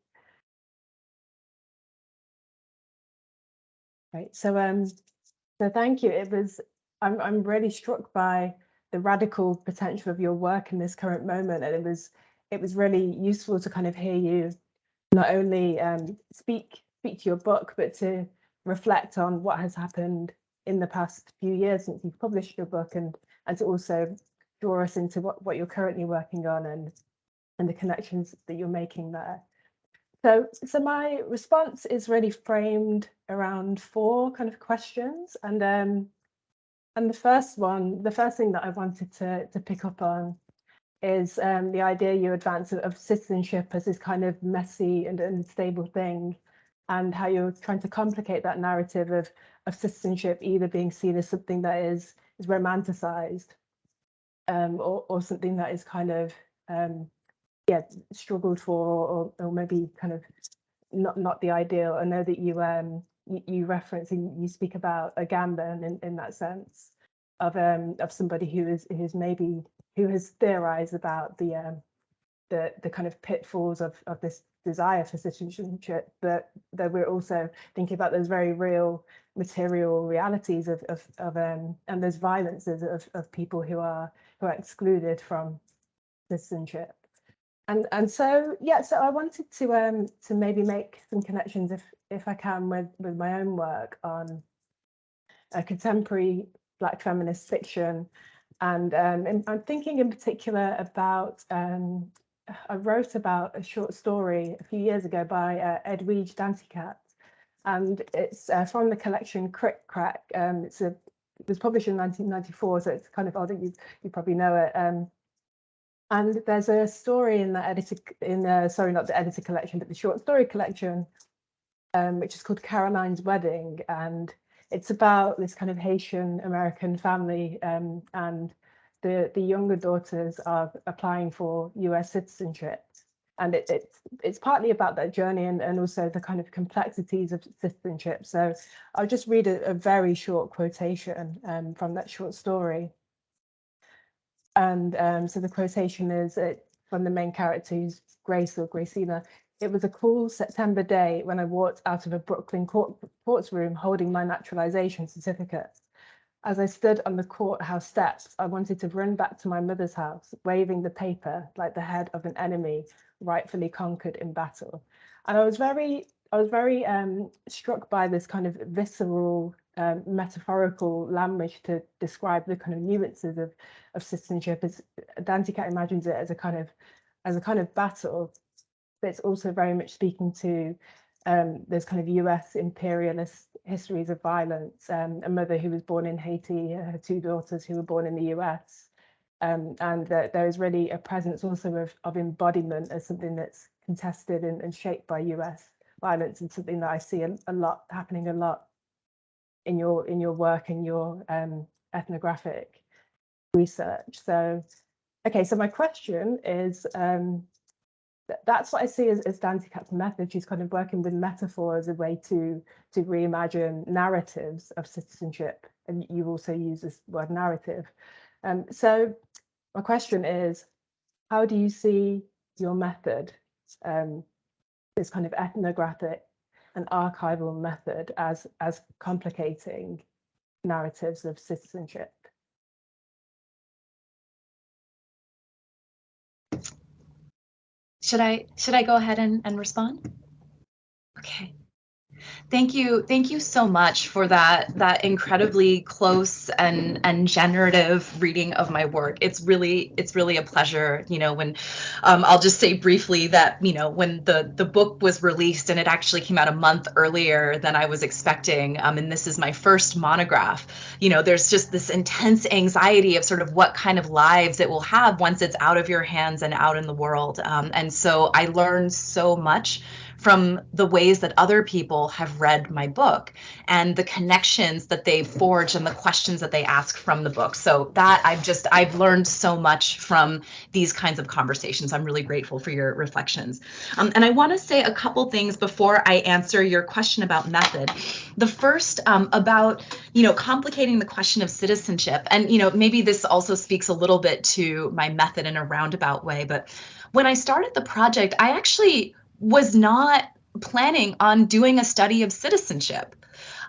Right. So thank you. I'm really struck by the radical potential of your work in this current moment, and it was really useful to kind of hear you not only speak to your book, but to reflect on what has happened in the past few years since you've published your book, and to also draw us into what you're currently working on and the connections that you're making there. So my response is really framed around 4 kind of questions, and the first thing that I wanted to pick up on is the idea you advance of citizenship as this kind of messy and unstable thing, and how you're trying to complicate that narrative of citizenship either being seen as something that is romanticized, or something that is kind of struggled for, or maybe kind of not the ideal. I know that you reference and you speak about Agamben in that sense of somebody who has theorized about the kind of pitfalls of this desire for citizenship, but that we're also thinking about those very real material realities of and those violences of people who are excluded from citizenship. And so I wanted to maybe make some connections, if I can, with my own work on contemporary Black feminist fiction, and I'm thinking in particular about I wrote about a short story a few years ago by Edwidge Danticat, and it's from the collection Crick Crack. It was published in 1994, so it's kind of odd that you probably know it. And there's a story in the sorry, not the edited collection, but the short story collection, which is called Caroline's Wedding, and it's about this kind of Haitian American family, and the younger daughters are applying for US citizenship, and it's partly about that journey and also the kind of complexities of citizenship. So I'll just read a very short quotation from that short story. And so the quotation is from the main character, who's Grace or Gracina. It was a cool September day when I walked out of a Brooklyn courts room holding my naturalization certificate. As I stood on the courthouse steps, I wanted to run back to my mother's house, waving the paper like the head of an enemy rightfully conquered in battle. And I was very struck by this kind of visceral, metaphorical language to describe the kind of nuances of citizenship. As Danticat imagines it as a kind of battle, but it's also very much speaking to those kind of US imperialist histories of violence. A mother who was born in Haiti, her two daughters who were born in the US. And there is really a presence also of embodiment as something that's contested and shaped by US violence, and something that I see a lot happening in your work and your ethnographic research. So, okay, so my question is, that's what I see as Danticat's method. She's kind of working with metaphor as a way to reimagine narratives of citizenship, and you also use this word narrative. So my question is, how do you see your method, this kind of ethnographic and archival method, as complicating narratives of citizenship? Should I go ahead and respond? Okay. Thank you so much for that incredibly close and generative reading of my work. It's really a pleasure. When I'll just say briefly that when the book was released and it actually came out a month earlier than I was expecting, and this is my first monograph. There's just this intense anxiety of sort of what kind of lives it will have once it's out of your hands and out in the world. And so I learned so much from the ways that other people have read my book and the connections that they forge and the questions that they ask from the book. So that I've learned so much from these kinds of conversations. I'm really grateful for your reflections. And I want to say a couple things before I answer your question about method. The first about, complicating the question of citizenship. And, maybe this also speaks a little bit to my method in a roundabout way. But when I started the project, I actually was not planning on doing a study of citizenship.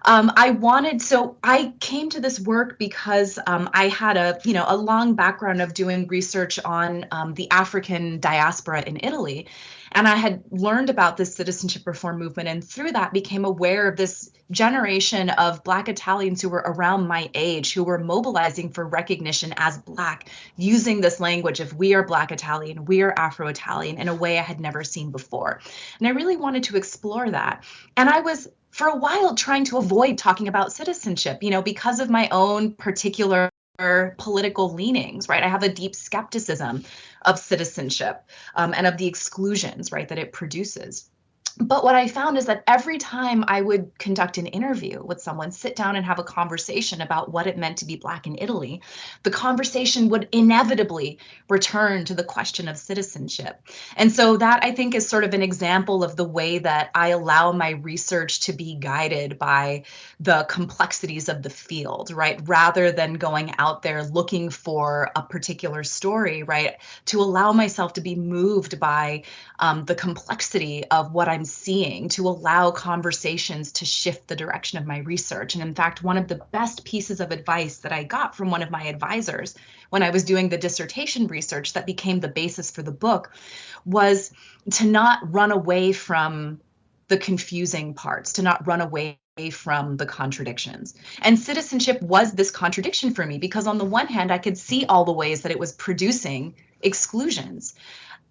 I came to this work because I had a long background of doing research on the African diaspora in Italy. And I had learned about this citizenship reform movement, and through that became aware of this generation of Black Italians who were around my age, who were mobilizing for recognition as Black, using this language of we are Black Italian, we are Afro-Italian, in a way I had never seen before. And I really wanted to explore that. And I was, for a while, trying to avoid talking about citizenship, because of my own particular political leanings, right? I have a deep skepticism of citizenship and of the exclusions, right, that it produces. But what I found is that every time I would conduct an interview with someone, sit down and have a conversation about what it meant to be Black in Italy, the conversation would inevitably return to the question of citizenship. And so that, I think, is sort of an example of the way that I allow my research to be guided by the complexities of the field, right? Rather than going out there looking for a particular story, right? To allow myself to be moved by the complexity of what I'm seeing, to allow conversations to shift the direction of my research. And in fact, one of the best pieces of advice that I got from one of my advisors when I was doing the dissertation research that became the basis for the book was to not run away from the confusing parts, to not run away from the contradictions. And citizenship was this contradiction for me, because on the one hand, I could see all the ways that it was producing exclusions.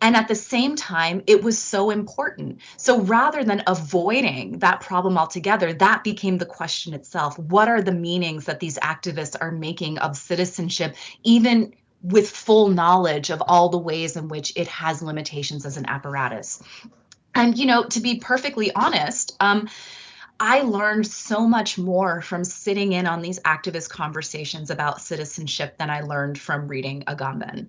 And at the same time, it was so important. So rather than avoiding that problem altogether, that became the question itself. What are the meanings that these activists are making of citizenship, even with full knowledge of all the ways in which it has limitations as an apparatus? And, to be perfectly honest, I learned so much more from sitting in on these activist conversations about citizenship than I learned from reading Agamben.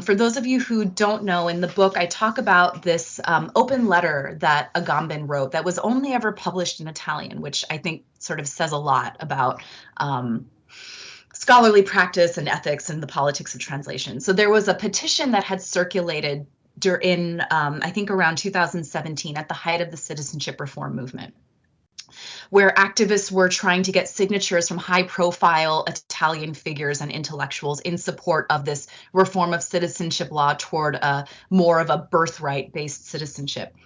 For those of you who don't know, in the book, I talk about this open letter that Agamben wrote that was only ever published in Italian, which I think sort of says a lot about scholarly practice and ethics and the politics of translation. So there was a petition that had circulated in, I think, around 2017 at the height of the citizenship reform movement, where activists were trying to get signatures from high-profile Italian figures and intellectuals in support of this reform of citizenship law toward more of a birthright-based citizenship.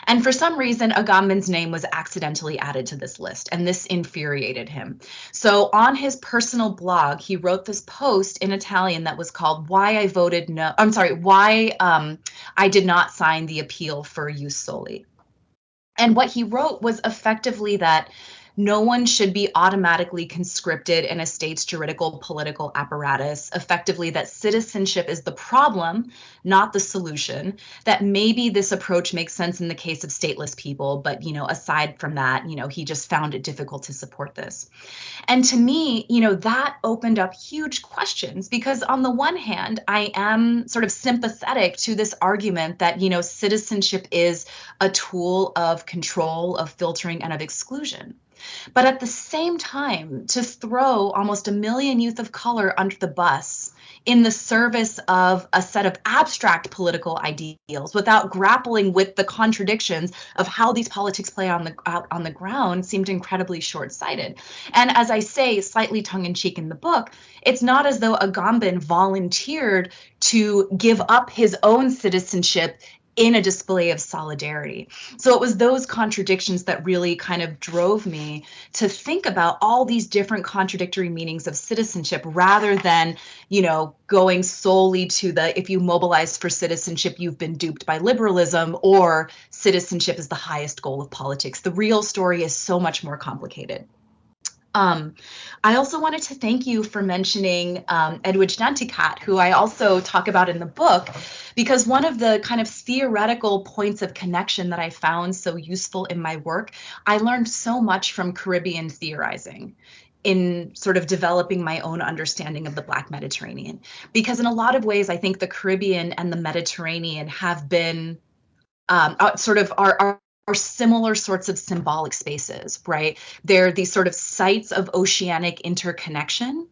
And for some reason, Agamben's name was accidentally added to this list, and this infuriated him. So on his personal blog, he wrote this post in Italian that was called "Why I Voted No." I'm sorry, why I did not sign the appeal for Ius Soli. And what he wrote was effectively that no one should be automatically conscripted in a state's juridical political apparatus, effectively that citizenship is the problem, not the solution, that maybe this approach makes sense in the case of stateless people, but, aside from that, he just found it difficult to support this. And to me, that opened up huge questions, because on the one hand, I am sort of sympathetic to this argument that, citizenship is a tool of control, of filtering, and of exclusion. But at the same time, to throw almost 1 million youth of color under the bus in the service of a set of abstract political ideals without grappling with the contradictions of how these politics play out on the ground seemed incredibly short-sighted. And as I say, slightly tongue-in-cheek in the book, it's not as though Agamben volunteered to give up his own citizenship in a display of solidarity. So it was those contradictions that really kind of drove me to think about all these different contradictory meanings of citizenship, rather than, going solely to the, if you mobilize for citizenship, you've been duped by liberalism, or citizenship is the highest goal of politics. The real story is so much more complicated. I also wanted to thank you for mentioning Edwidge Danticat, who I also talk about in the book, because one of the kind of theoretical points of connection that I found so useful in my work, I learned so much from Caribbean theorizing in sort of developing my own understanding of the Black Mediterranean. Because in a lot of ways, I think the Caribbean and the Mediterranean have been are similar sorts of symbolic spaces, right? They're these sort of sites of oceanic interconnection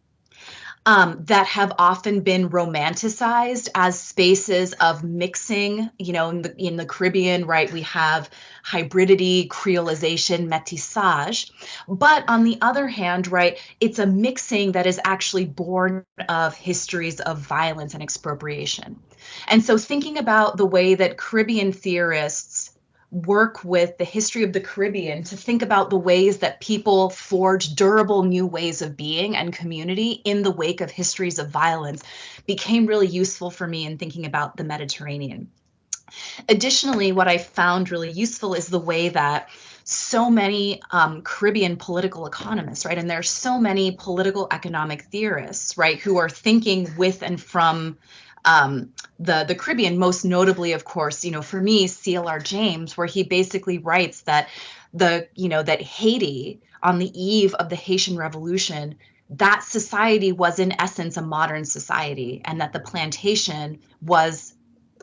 that have often been romanticized as spaces of mixing. In the Caribbean, right, we have hybridity, creolization, métissage. But on the other hand, right, it's a mixing that is actually born of histories of violence and expropriation. And so thinking about the way that Caribbean theorists work with the history of the Caribbean to think about the ways that people forge durable new ways of being and community in the wake of histories of violence became really useful for me in thinking about the Mediterranean. Additionally, what I found really useful is the way that so many Caribbean political economists, right, and there are so many political economic theorists, right, who are thinking with and from the Caribbean, most notably, of course, for me, C.L.R. James, where he basically writes that that Haiti, on the eve of the Haitian Revolution, that society was in essence a modern society, and that the plantation was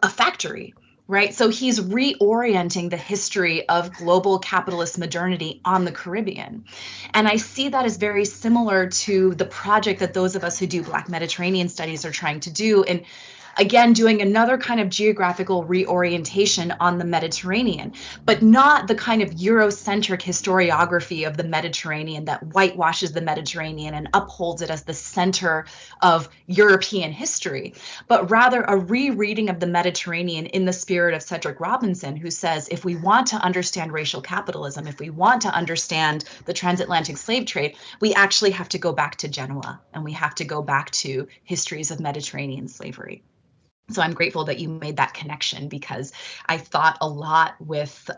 a factory. Right. So he's reorienting the history of global capitalist modernity on the Caribbean. And I see that as very similar to the project that those of us who do Black Mediterranean studies are trying to do. And again, doing another kind of geographical reorientation on the Mediterranean, but not the kind of Eurocentric historiography of the Mediterranean that whitewashes the Mediterranean and upholds it as the center of European history, but rather a rereading of the Mediterranean in the spirit of Cedric Robinson, who says, if we want to understand racial capitalism, if we want to understand the transatlantic slave trade, we actually have to go back to Genoa, and we have to go back to histories of Mediterranean slavery. So I'm grateful that you made that connection, because I thought a lot with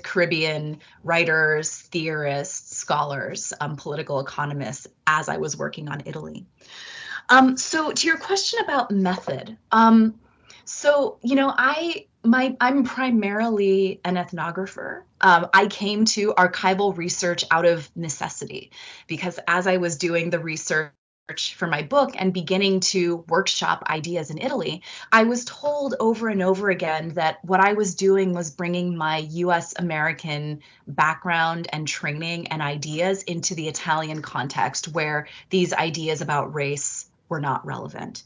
Caribbean writers, theorists, scholars, political economists as I was working on Italy. So to your question about method, so I'm primarily an ethnographer. I came to archival research out of necessity, because as I was doing the research for my book and beginning to workshop ideas in Italy, I was told over and over again that what I was doing was bringing my US American background and training and ideas into the Italian context where these ideas about race were not relevant.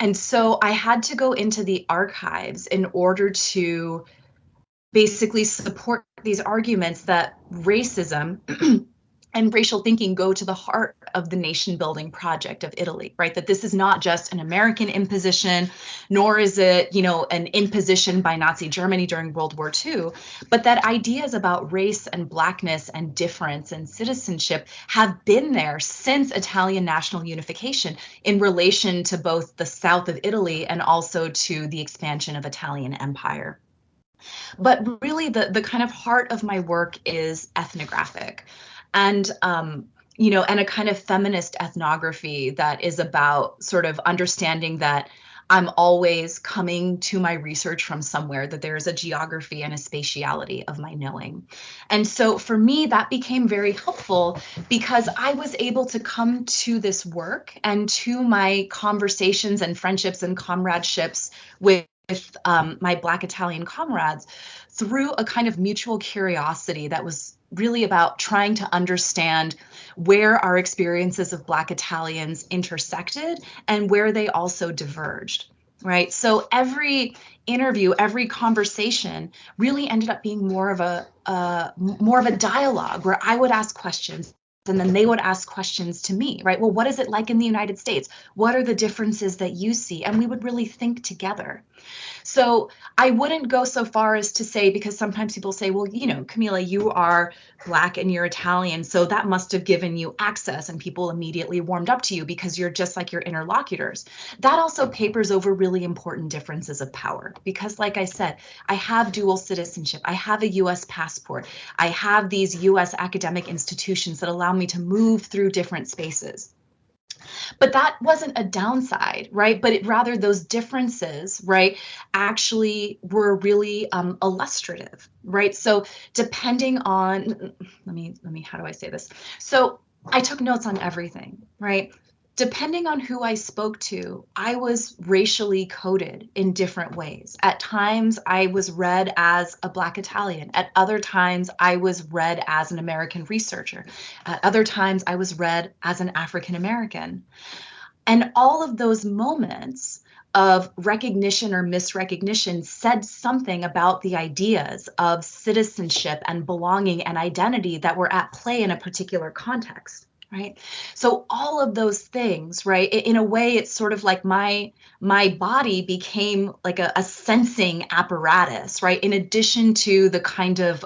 And so I had to go into the archives in order to basically support these arguments that racism and racial thinking go to the heart of the nation building project of Italy, right? That this is not just an American imposition, nor is it, an imposition by Nazi Germany during World War II, but that ideas about race and blackness and difference and citizenship have been there since Italian national unification in relation to both the south of Italy and also to the expansion of Italian empire. But really the kind of heart of my work is ethnographic. And and a kind of feminist ethnography that is about sort of understanding that I'm always coming to my research from somewhere, that there is a geography and a spatiality of my knowing. And so for me, that became very helpful because I was able to come to this work and to my conversations and friendships and comradeships with my Black Italian comrades through a kind of mutual curiosity that was really about trying to understand where our experiences of Black Italians intersected and where they also diverged, right? So every interview, every conversation really ended up being more of a dialogue where I would ask questions and then they would ask questions to me, right? Well, what is it like in the United States? What are the differences that you see? And we would really think together. So I wouldn't go so far as to say, because sometimes people say, well, Camilla, you are Black and you're Italian, so that must have given you access and people immediately warmed up to you because you're just like your interlocutors. That also papers over really important differences of power because, like I said, I have dual citizenship. I have a US passport. I have these US academic institutions that allow me to move through different spaces. But that wasn't a downside, right? But rather those differences, right, actually were really illustrative, right? So depending on, let me, how do I say this? So I took notes on everything, right? Depending on who I spoke to, I was racially coded in different ways. At times, I was read as a Black Italian. At other times, I was read as an American researcher. At other times, I was read as an African American. And all of those moments of recognition or misrecognition said something about the ideas of citizenship and belonging and identity that were at play in a particular context. Right. So all of those things, right, in a way, it's sort of like my body became like a sensing apparatus, right, in addition to the kind of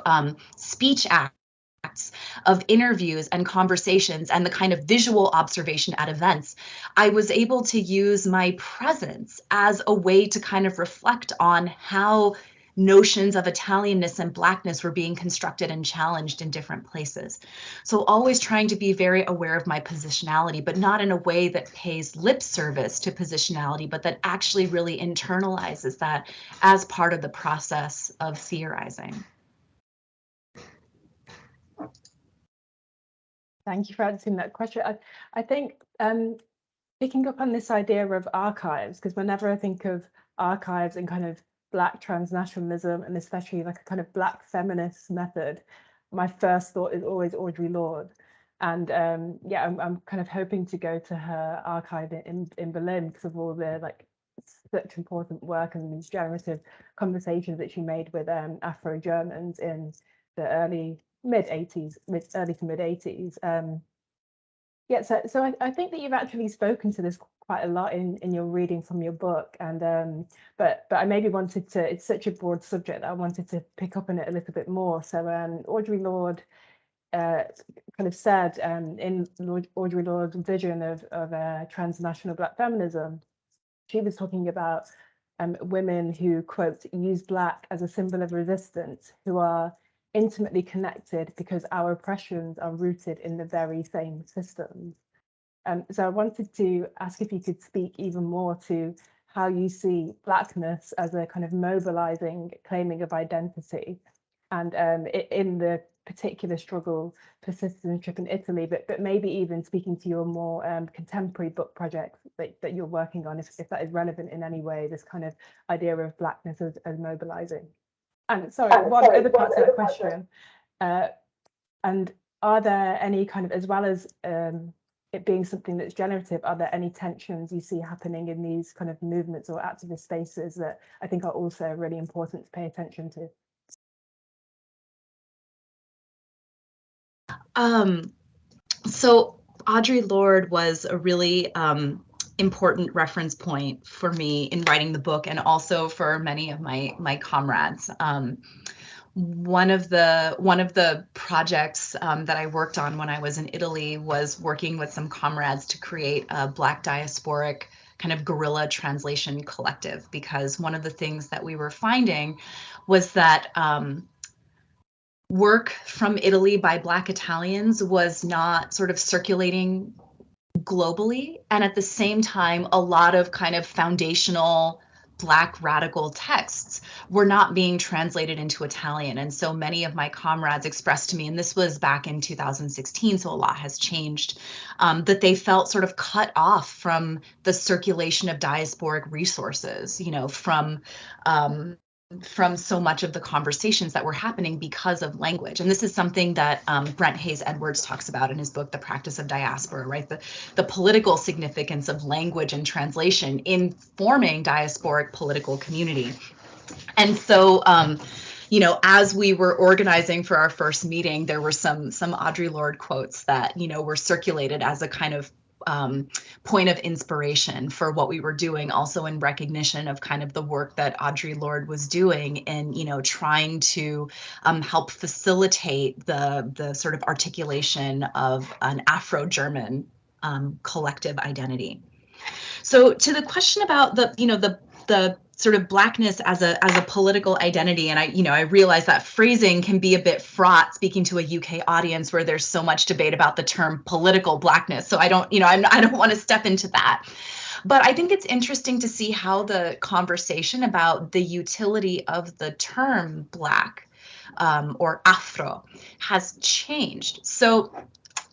speech acts of interviews and conversations and the kind of visual observation at events. I was able to use my presence as a way to kind of reflect on how notions of Italianness and Blackness were being constructed and challenged in different places. So always trying to be very aware of my positionality, but not in a way that pays lip service to positionality, but that actually really internalizes that as part of the process of theorizing. Thank you for answering that question. I think picking up on this idea of archives, because whenever I think of archives and kind of Black transnationalism, and especially like a kind of Black feminist method, my first thought is always Audre Lorde. And yeah, I'm kind of hoping to go to her archive in Berlin because of all the such important work and these generative conversations that she made with Afro-Germans in the early to mid 80s. Yeah, so I think that you've actually spoken to this quite a lot in your reading from your book, and but I maybe wanted to. It's such a broad subject that I wanted to pick up on it a little bit more. So Audre Lorde kind of said in Audre Lorde's vision of transnational Black feminism, she was talking about women who, quote, use Black as a symbol of resistance, who are intimately connected because our oppressions are rooted in the very same systems. So I wanted to ask if you could speak even more to how you see Blackness as a kind of mobilizing, claiming of identity, and in the particular struggle for citizenship in Italy, but maybe even speaking to your more contemporary book projects that you're working on, if that is relevant in any way, this kind of idea of Blackness as mobilizing. And sorry, one other part to that question, and are there any kind of, as well as it being something that's generative, are there any tensions you see happening in these kind of movements or activist spaces that I think are also really important to pay attention to? So Audre Lorde was a really important reference point for me in writing the book, and also for many of my comrades. One of the projects that I worked on when I was in Italy was working with some comrades to create a Black diasporic kind of guerrilla translation collective, because one of the things that we were finding was that work from Italy by Black Italians was not sort of circulating globally, and at the same time, a lot of kind of foundational Black radical texts were not being translated into Italian. And so many of my comrades expressed to me, and this was back in 2016, so a lot has changed, that they felt sort of cut off from the circulation of diasporic resources, you know, from so much of the conversations that were happening because of language. And this is something that Brent Hayes Edwards talks about in his book, The Practice of Diaspora, right? The political significance of language and translation in forming diasporic political community. And so, you know, as we were organizing for our first meeting, there were some Audre Lorde quotes that, you know, were circulated as a kind of point of inspiration for what we were doing, also in recognition of kind of the work that Audre Lorde was doing in, you know, trying to help facilitate the sort of articulation of an Afro-German collective identity. So to the question about the, you know, the sort of Blackness as a political identity, and I realize that phrasing can be a bit fraught speaking to a UK audience where there's so much debate about the term political Blackness. So I don't want to step into that. But I think it's interesting to see how the conversation about the utility of the term Black or Afro has changed. So,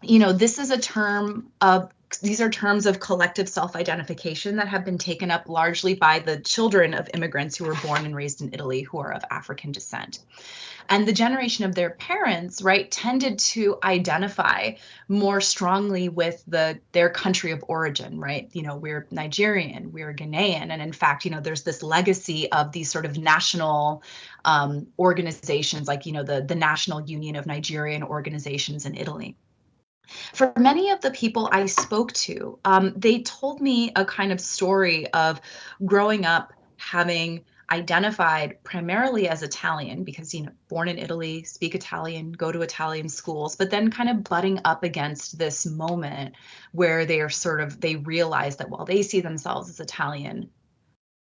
you know, this is a term of, these are terms of collective self-identification that have been taken up largely by the children of immigrants who were born and raised in Italy who are of African descent. And the generation of their parents, right, tended to identify more strongly with their country of origin, right? You know, we're Nigerian, we're Ghanaian. And in fact, you know, there's this legacy of these sort of national organizations, like, you know, the National Union of Nigerian Organizations in Italy. For many of the people I spoke to, they told me a kind of story of growing up having identified primarily as Italian because, you know, born in Italy, speak Italian, go to Italian schools, but then kind of butting up against this moment where they realize that while they see themselves as Italian,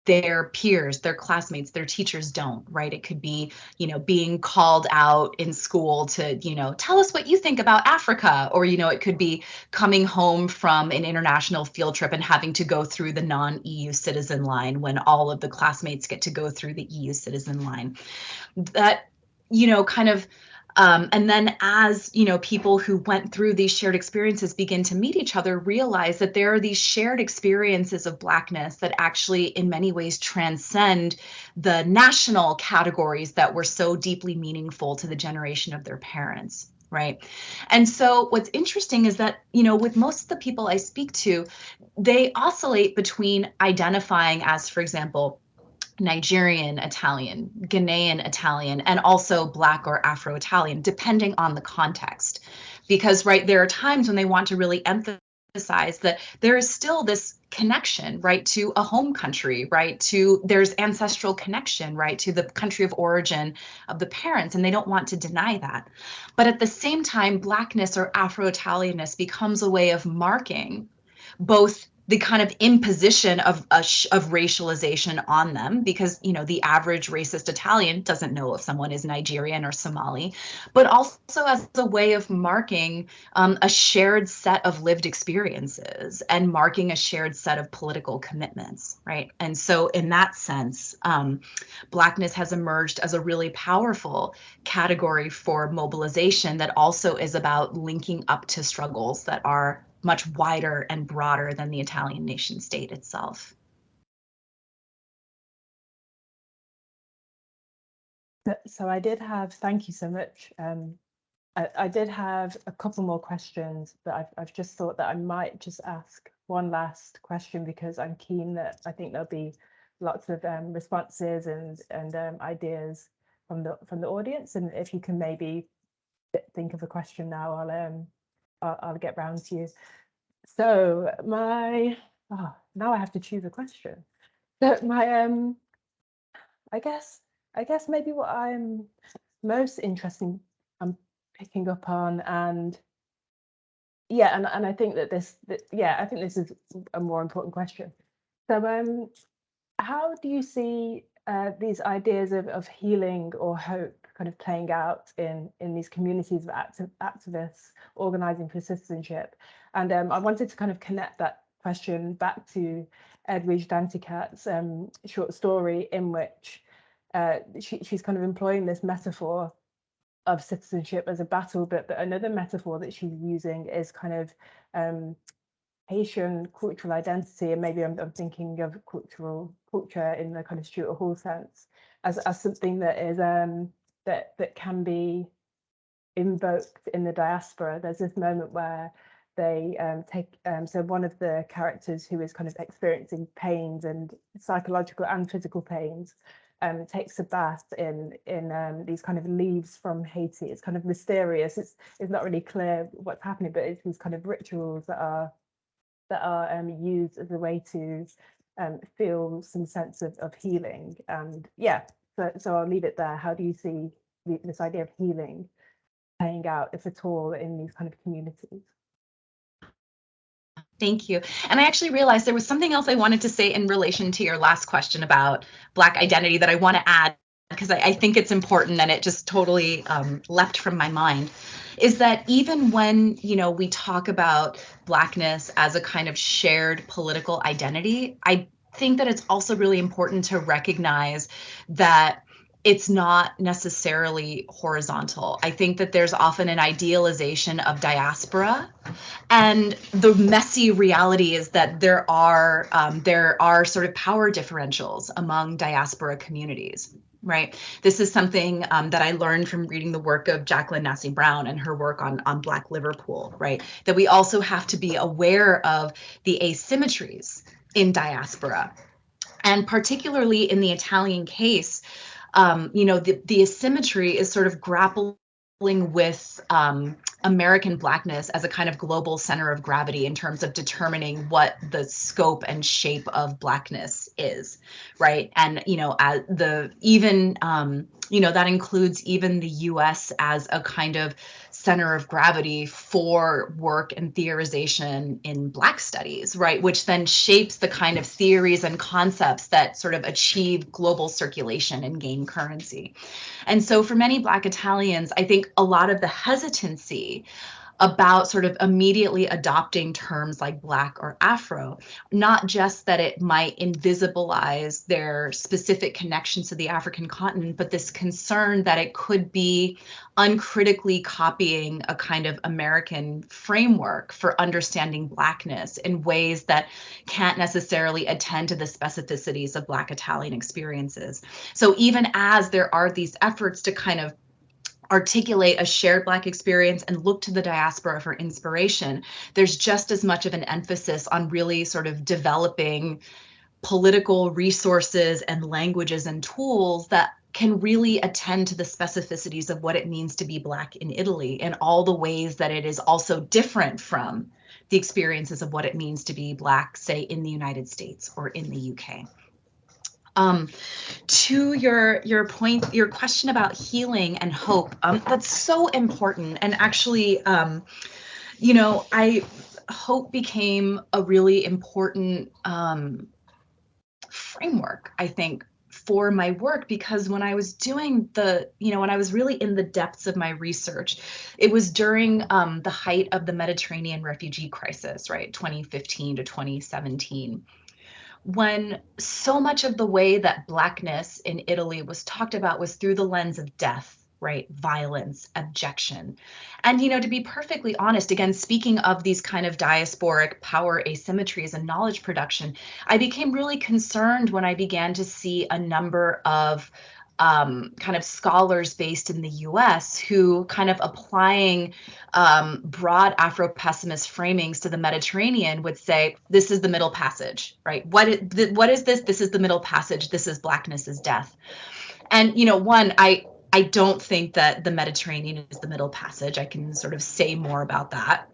their peers, their classmates, their teachers don't, right? It could be, you know, being called out in school to, you know, tell us what you think about Africa, or, you know, it could be coming home from an international field trip and having to go through the non-EU citizen line when all of the classmates get to go through the EU citizen line. That, you know, kind of, and then as, you know, people who went through these shared experiences begin to meet each other, realize that there are these shared experiences of Blackness that actually in many ways transcend the national categories that were so deeply meaningful to the generation of their parents, right? And so what's interesting is that, you know, with most of the people I speak to, they oscillate between identifying as, for example, Nigerian Italian, Ghanaian Italian, and also Black or Afro-Italian, depending on the context. Because, right, there are times when they want to really emphasize that there is still this connection, right, to a home country, right, there's ancestral connection, right, to the country of origin of the parents, and they don't want to deny that. But at the same time, Blackness or Afro-Italianness becomes a way of marking both the kind of imposition of racialization on them, because, you know, the average racist Italian doesn't know if someone is Nigerian or Somali, but also as a way of marking a shared set of lived experiences and marking a shared set of political commitments, right? And so in that sense, Blackness has emerged as a really powerful category for mobilization that also is about linking up to struggles that are much wider and broader than the Italian nation state itself. So I did have, thank you so much. I did have a couple more questions, but I've just thought that I might just ask one last question, because I'm keen that I think there'll be lots of responses and ideas from the audience. And if you can maybe think of a question now, I'll get round to you. So now I have to choose a question. So I guess maybe what I'm most interested, I'm picking up on, and I think that I think this is a more important question. So how do you see these ideas of healing or hope kind of playing out in these communities of activists organizing for citizenship? And I wanted to kind of connect that question back to Edwidge Danticat's short story, in which she's kind of employing this metaphor of citizenship as a battle, but another metaphor that she's using is kind of Haitian cultural identity, and maybe I'm thinking of culture in the kind of Stuart Hall sense, as something that is that can be invoked in the diaspora. There's this moment where they take so one of the characters who is kind of experiencing pains, and psychological and physical pains, takes a bath in these kind of leaves from Haiti. It's kind of mysterious. It's not really clear what's happening, but it's these kind of rituals that are used as a way to feel some sense of healing. And so I'll leave it there. How do you see this idea of healing playing out, if at all, in these kind of communities? Thank you. And I actually realized there was something else I wanted to say in relation to your last question about Black identity that I want to add, because I think it's important, and it just totally leapt from my mind, is that even when, you know, we talk about Blackness as a kind of shared political identity, I think that it's also really important to recognize that it's not necessarily horizontal. I think that there's often an idealization of diaspora, and the messy reality is that there are sort of power differentials among diaspora communities, right? This is something that I learned from reading the work of Jacqueline Nassy Brown and her work on Black Liverpool, right? That we also have to be aware of the asymmetries in diaspora. And particularly in the Italian case, you know, the asymmetry is sort of grappling with American Blackness as a kind of global center of gravity in terms of determining what the scope and shape of Blackness is, right? And, you know, you know, that includes even the US as a kind of center of gravity for work and theorization in Black studies, right? Which then shapes the kind of theories and concepts that sort of achieve global circulation and gain currency. And so for many Black Italians, I think a lot of the hesitancy about sort of immediately adopting terms like Black or Afro, not just that it might invisibilize their specific connections to the African continent, but this concern that it could be uncritically copying a kind of American framework for understanding Blackness in ways that can't necessarily attend to the specificities of Black Italian experiences. So even as there are these efforts to kind of articulate a shared Black experience and look to the diaspora for inspiration, there's just as much of an emphasis on really sort of developing political resources and languages and tools that can really attend to the specificities of what it means to be Black in Italy, and all the ways that it is also different from the experiences of what it means to be Black, say, in the United States or in the UK. To your point, your question about healing and hope, that's so important. And actually, you know, hope became a really important framework, I think, for my work, because when I was doing when I was really in the depths of my research, it was during the height of the Mediterranean refugee crisis, right, 2015 to 2017, when so much of the way that Blackness in Italy was talked about was through the lens of death, right? Violence, abjection. And, to be perfectly honest, again, speaking of these kind of diasporic power asymmetries and knowledge production, I became really concerned when I began to see a number of kind of scholars based in the US who kind of applying broad Afro-pessimist framings to the Mediterranean would say, this is the Middle Passage, right? What is this? This is the Middle Passage. This is Blackness is death. And, one, I don't think that the Mediterranean is the Middle Passage. I can sort of say more about that.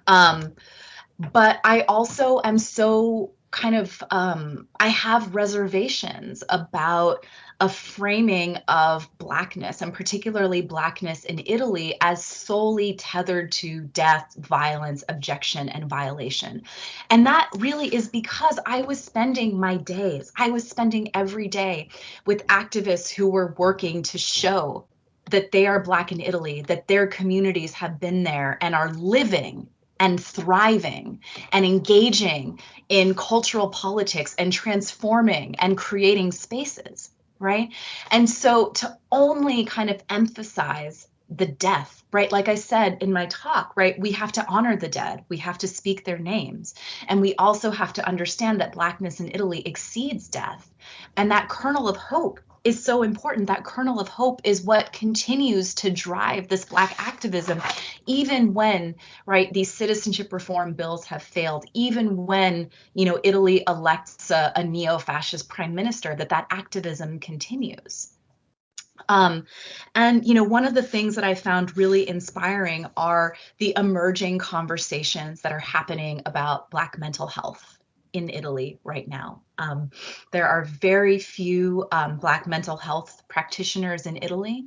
But I also am so kind of, I have reservations about a framing of Blackness, and particularly Blackness in Italy, as solely tethered to death, violence, abjection, and violation. And that really is because I was spending every day with activists who were working to show that they are Black in Italy, that their communities have been there and are living and thriving and engaging in cultural politics and transforming and creating spaces, right? And so to only kind of emphasize the death, right? Like I said in my talk, right? We have to honor the dead. We have to speak their names. And we also have to understand that Blackness in Italy exceeds death. And that kernel of hope is so important. That kernel of hope is what continues to drive this Black activism, even when, right, these citizenship reform bills have failed, even when, Italy elects a neo-fascist prime minister, that activism continues. And, one of the things that I found really inspiring are the emerging conversations that are happening about Black mental health in Italy right now. There are very few Black mental health practitioners in Italy,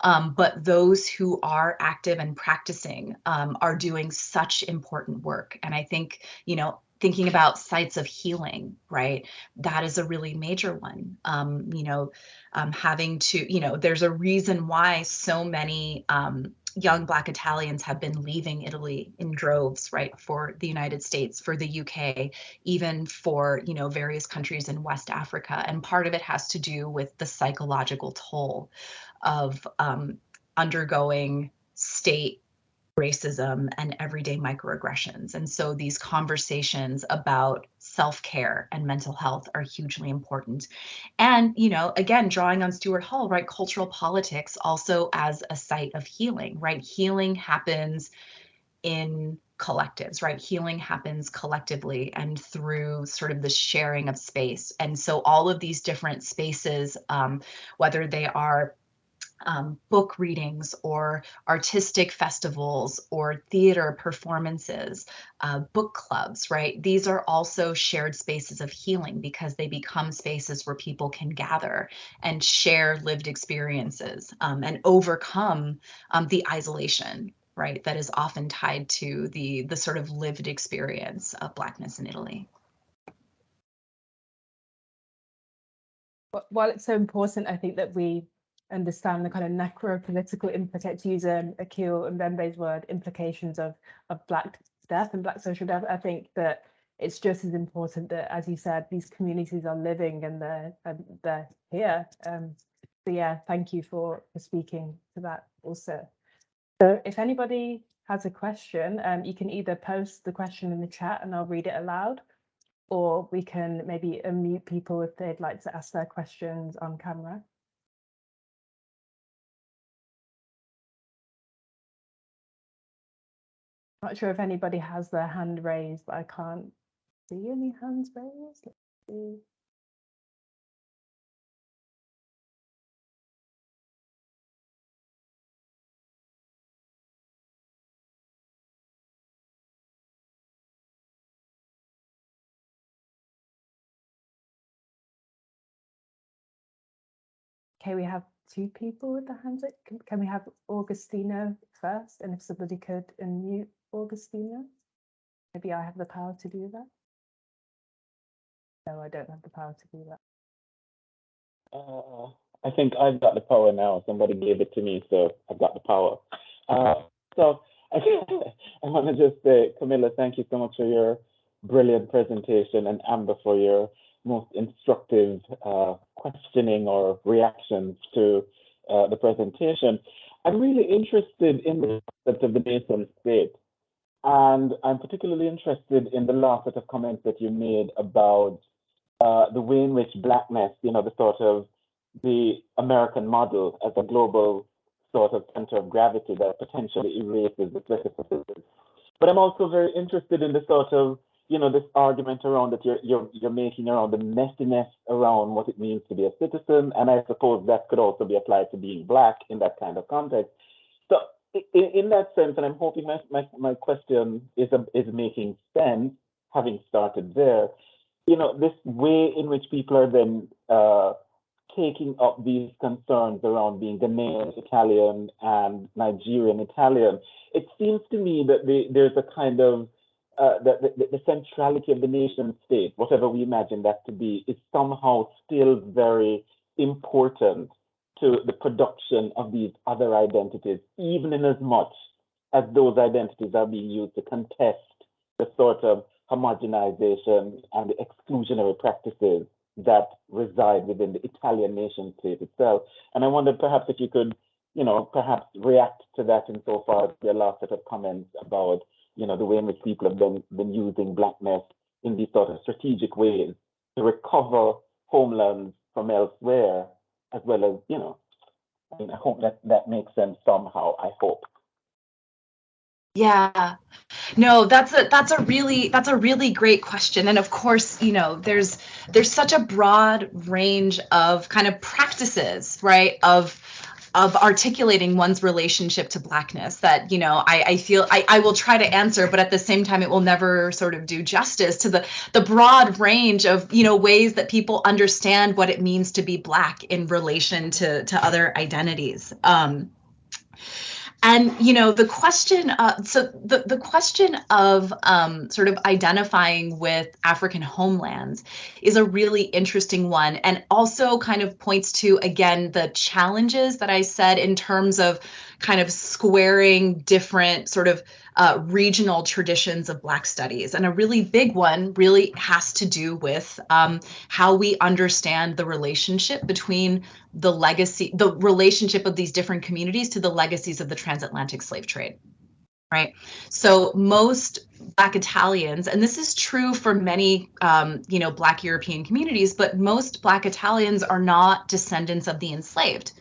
but those who are active and practicing are doing such important work. And I think, thinking about sites of healing, right? That is a really major one. Having to, there's a reason why so many young Black Italians have been leaving Italy in droves, right, for the United States, for the UK, even for, various countries in West Africa. And part of it has to do with the psychological toll of undergoing state racism and everyday microaggressions. And so these conversations about self-care and mental health are hugely important. And, again, drawing on Stuart Hall, right, cultural politics also as a site of healing, right? Healing happens in collectives, right? Healing happens collectively and through sort of the sharing of space. And so all of these different spaces, whether they are book readings or artistic festivals or theater performances, book clubs, right? These are also shared spaces of healing because they become spaces where people can gather and share lived experiences and overcome the isolation, right? That is often tied to the sort of lived experience of Blackness in Italy. While it's so important, I think that we understand the kind of necro-political implications, to use Akil Mbembe's word, implications of Black death and Black social death. I think that it's just as important that, as you said, these communities are living and they're here. So yeah, thank you for speaking to that also. So if anybody has a question, you can either post the question in the chat and I'll read it aloud, or we can maybe unmute people if they'd like to ask their questions on camera. Not sure if anybody has their hand raised, but I can't see any hands raised. Let's see. Okay, we have two people with their hands up. Can we have Augustino first? And if somebody could unmute Augustino. Maybe I have the power to do that. No, I don't have the power to do that. I think I've got the power now. Somebody gave it to me, so I've got the power. So I want to just say, Camilla, thank you so much for your brilliant presentation, and Amber for your most instructive questioning or reactions to the presentation. I'm really interested in the concept of the nation state. And I'm particularly interested in the last set of comments that you made about the way in which Blackness, the sort of the American model as a global sort of center of gravity that potentially erases the specificities. But I'm also very interested in the sort of, this argument around that you're making around the messiness around what it means to be a citizen. And I suppose that could also be applied to being Black in that kind of context. So in that sense, and I'm hoping my question is making sense, having started there, this way in which people are then taking up these concerns around being Ghanaian Italian and Nigerian Italian, it seems to me that there's a kind of the centrality of the nation state, whatever we imagine that to be, is somehow still very important to the production of these other identities, even in as much as those identities are being used to contest the sort of homogenization and the exclusionary practices that reside within the Italian nation state itself. And I wondered perhaps if you could, perhaps react to that insofar as your last set of comments about, the way in which people have been using Blackness in these sort of strategic ways to recover homelands from elsewhere, as well as, I hope that makes sense somehow, I hope. Yeah, no, that's a really great question. And of course, there's such a broad range of kind of practices, right, of articulating one's relationship to Blackness that, I feel I will try to answer, but at the same time, it will never sort of do justice to the broad range of, ways that people understand what it means to be Black in relation to other identities. And the question, the question of sort of identifying with African homelands is a really interesting one, and also kind of points to, again, the challenges that I said in terms of kind of squaring different sort of regional traditions of Black studies. And a really big one really has to do with how we understand the relationship between the relationship of these different communities to the legacies of the transatlantic slave trade. Right. So most Black Italians, and this is true for many, Black European communities, but most Black Italians are not descendants of the enslaved.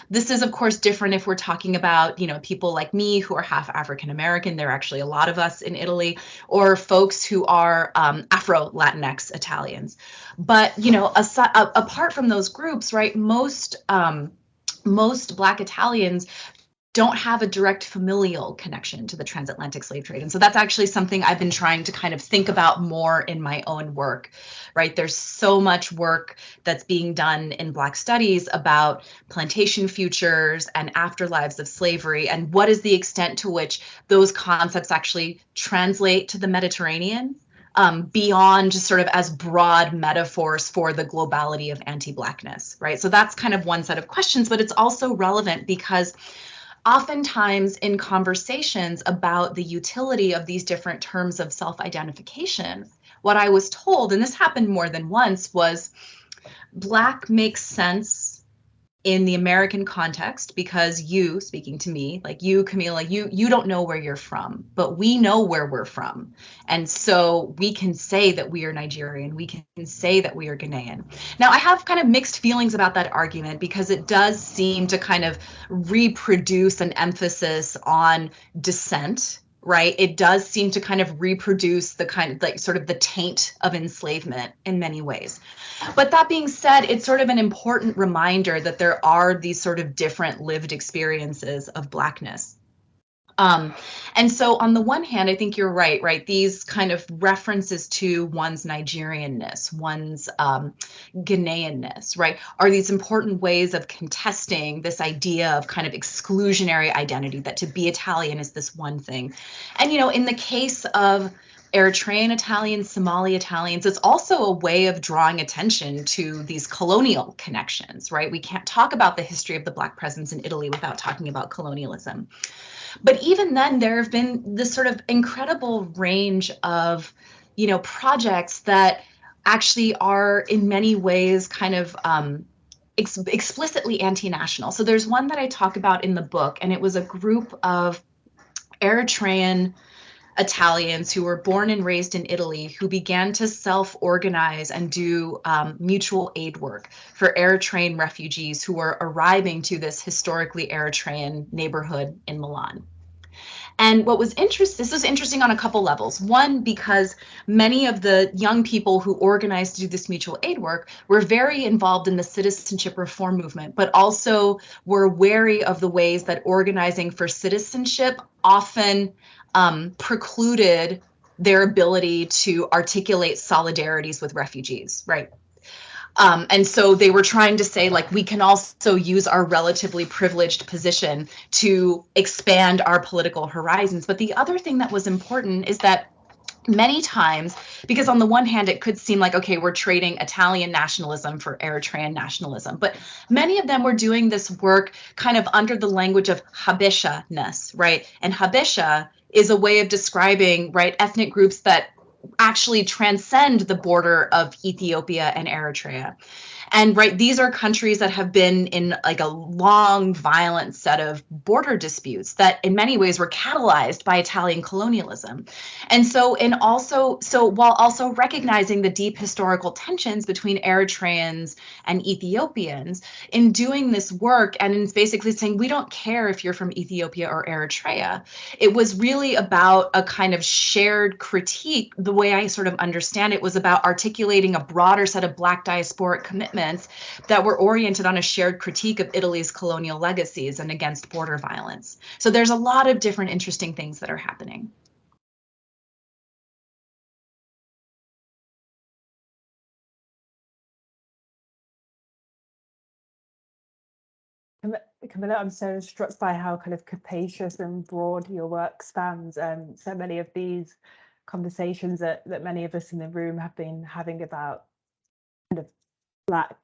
This is, of course, different if we're talking about, people like me who are half African American. There are actually a lot of us in Italy, or folks who are Afro-Latinx Italians. But, apart from those groups, right, most Black Italians don't have a direct familial connection to the transatlantic slave trade. And so that's actually something I've been trying to kind of think about more in my own work, right? There's so much work that's being done in Black studies about plantation futures and afterlives of slavery, and what is the extent to which those concepts actually translate to the Mediterranean, beyond just sort of as broad metaphors for the globality of anti-Blackness, right? So that's kind of one set of questions, but it's also relevant because oftentimes in conversations about the utility of these different terms of self-identification, what I was told, and this happened more than once, was Black makes sense in the American context because you, speaking to me, like you, Camilla, you don't know where you're from, but we know where we're from. And so we can say that we are Nigerian, we can say that we are Ghanaian. Now, I have kind of mixed feelings about that argument because it does seem to kind of reproduce an emphasis on descent, right? It does seem to kind of reproduce the kind of like sort of the taint of enslavement in many ways. But that being said, it's sort of an important reminder that there are these sort of different lived experiences of Blackness. And so on the one hand, I think you're right? These kind of references to one's Nigerianness, one's Ghanaianness, right, are these important ways of contesting this idea of kind of exclusionary identity, that to be Italian is this one thing. And, in the case of Eritrean Italians, Somali Italians. It's also a way of drawing attention to these colonial connections, right? We can't talk about the history of the Black presence in Italy without talking about colonialism. But even then, there have been this sort of incredible range of, projects that actually are in many ways kind of explicitly anti-national. So there's one that I talk about in the book, and it was a group of Eritrean Italians who were born and raised in Italy who began to self-organize and do mutual aid work for Eritrean refugees who were arriving to this historically Eritrean neighborhood in Milan. And what was this was interesting on a couple levels. One, because many of the young people who organized to do this mutual aid work were very involved in the citizenship reform movement, but also were wary of the ways that organizing for citizenship often precluded their ability to articulate solidarities with refugees, right? And so they were trying to say, like, we can also use our relatively privileged position to expand our political horizons. But the other thing that was important is that many times, because on the one hand, it could seem like, okay, we're trading Italian nationalism for Eritrean nationalism, but many of them were doing this work kind of under the language of Habesha-ness, right? And Habesha is a way of describing, right, ethnic groups that actually transcend the border of Ethiopia and Eritrea. And right, these are countries that have been in like a long, violent set of border disputes that in many ways were catalyzed by Italian colonialism. And so, while also recognizing the deep historical tensions between Eritreans and Ethiopians, in doing this work and in basically saying, we don't care if you're from Ethiopia or Eritrea, it was really about a kind of shared critique. The way I sort of understand it was about articulating a broader set of Black diasporic commitments that were oriented on a shared critique of Italy's colonial legacies and against border violence. So there's a lot of different interesting things that are happening. Camilla, I'm so struck by how kind of capacious and broad your work spans. So many of these conversations that many of us in the room have been having about kind of Black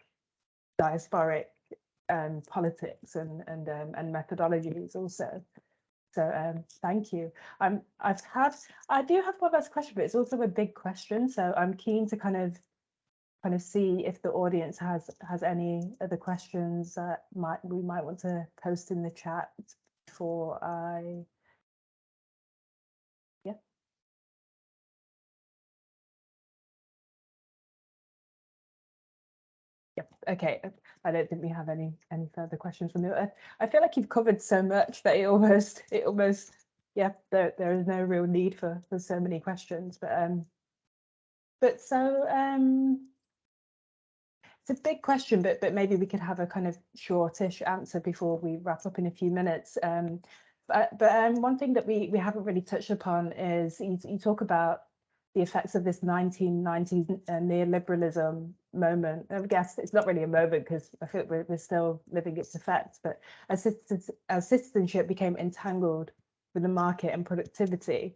diasporic politics and methodologies also. So thank you. I do have one last question, but it's also a big question. So I'm keen to kind of see if the audience has any other questions that we might want to post in the chat before I. Yeah. Yep. Okay. I don't think we have any further questions from you. I feel like you've covered so much that it almost yeah, there is no real need for so many questions, but so it's a big question, but maybe we could have a kind of shortish answer before we wrap up in a few minutes. But one thing that we haven't really touched upon is you talk about the effects of this 1990s neoliberalism moment. I guess it's not really a moment because I feel we're still living its effects, but as citizenship became entangled with the market and productivity,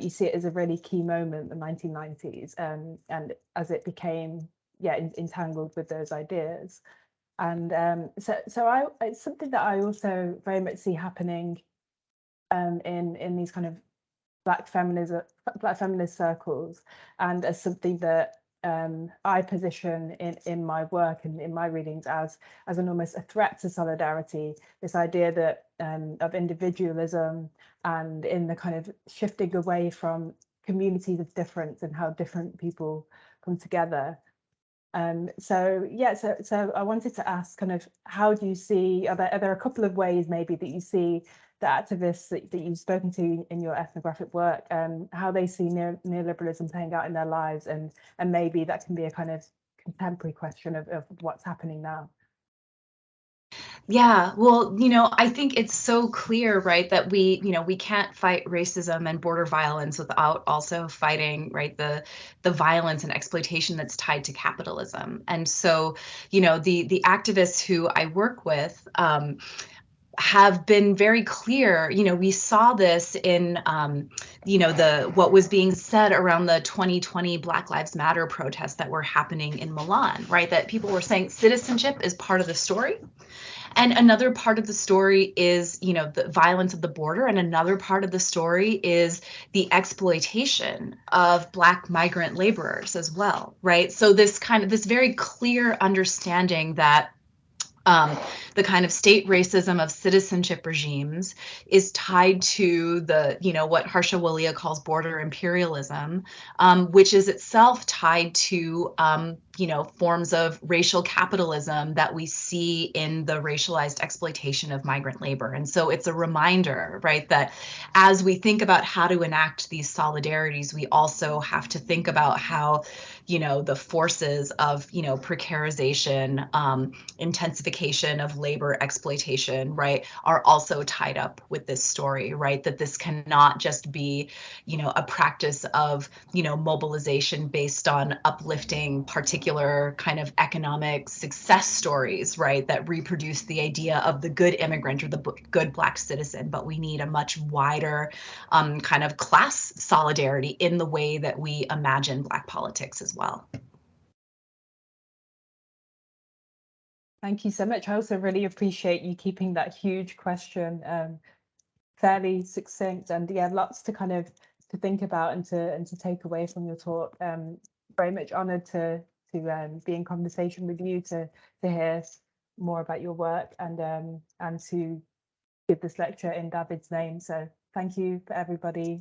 you see it as a really key moment, the 1990s, and as it became entangled with those ideas. And so it's something that I also very much see happening in these kind of Black feminist circles, and as something that I position in my work and in my readings as an almost a threat to solidarity, this idea that of individualism and in the kind of shifting away from communities of difference and how different people come together. So I wanted to ask kind of, how do you see, are there a couple of ways maybe that you see the activists that you've spoken to in your ethnographic work, how they see neoliberalism playing out in their lives, and maybe that can be a kind of contemporary question of what's happening now? Yeah, well, I think it's so clear, right, that we can't fight racism and border violence without also fighting, right, the violence and exploitation that's tied to capitalism. And so, the activists who I work with, have been very clear. We saw this in, what was being said around the 2020 Black Lives Matter protests that were happening in Milan, right? That people were saying citizenship is part of the story. And another part of the story is, the violence of the border. And another part of the story is the exploitation of Black migrant laborers as well, right? So this very clear understanding that the kind of state racism of citizenship regimes is tied to the, what Harsha Walia calls border imperialism, which is itself tied to, forms of racial capitalism that we see in the racialized exploitation of migrant labor. And so it's a reminder, right, that as we think about how to enact these solidarities, we also have to think about how, the forces of, precarization, intensification of labor exploitation, right, are also tied up with this story, right? That this cannot just be, a practice of, mobilization based on uplifting particular kind of economic success stories, right, that reproduce the idea of the good immigrant or the good Black citizen, but we need a much wider kind of class solidarity in the way that we imagine Black politics as well. Thank you so much. I also really appreciate you keeping that huge question fairly succinct, and yeah, lots to kind of think about and to take away from your talk. Very much honoured to be in conversation with you, to hear more about your work, and to give this lecture in David's name. So thank you for everybody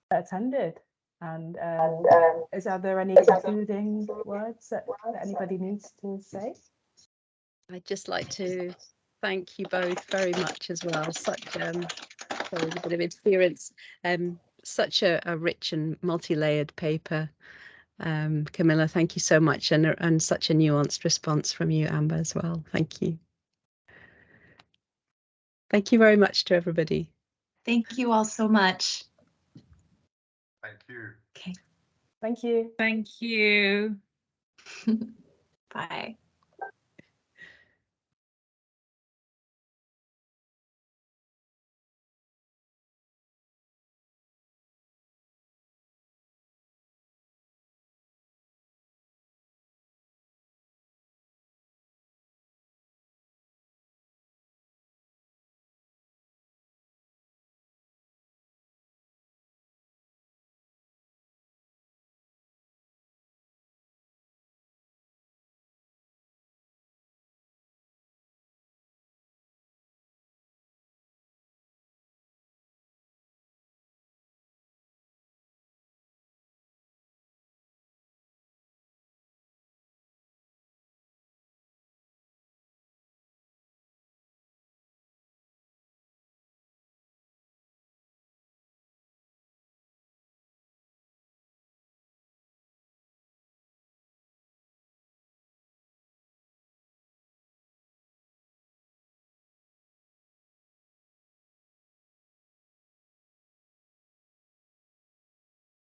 that attended. And are there any concluding words that anybody needs to say? I'd just like to thank you both very much as well. Such a bit of experience, such a rich and multi-layered paper. Camilla, thank you so much, and such a nuanced response from you, Amber, as well. Thank you. Thank you very much to everybody. Thank you all so much. Thank you. Okay. Thank you. Thank you. Bye.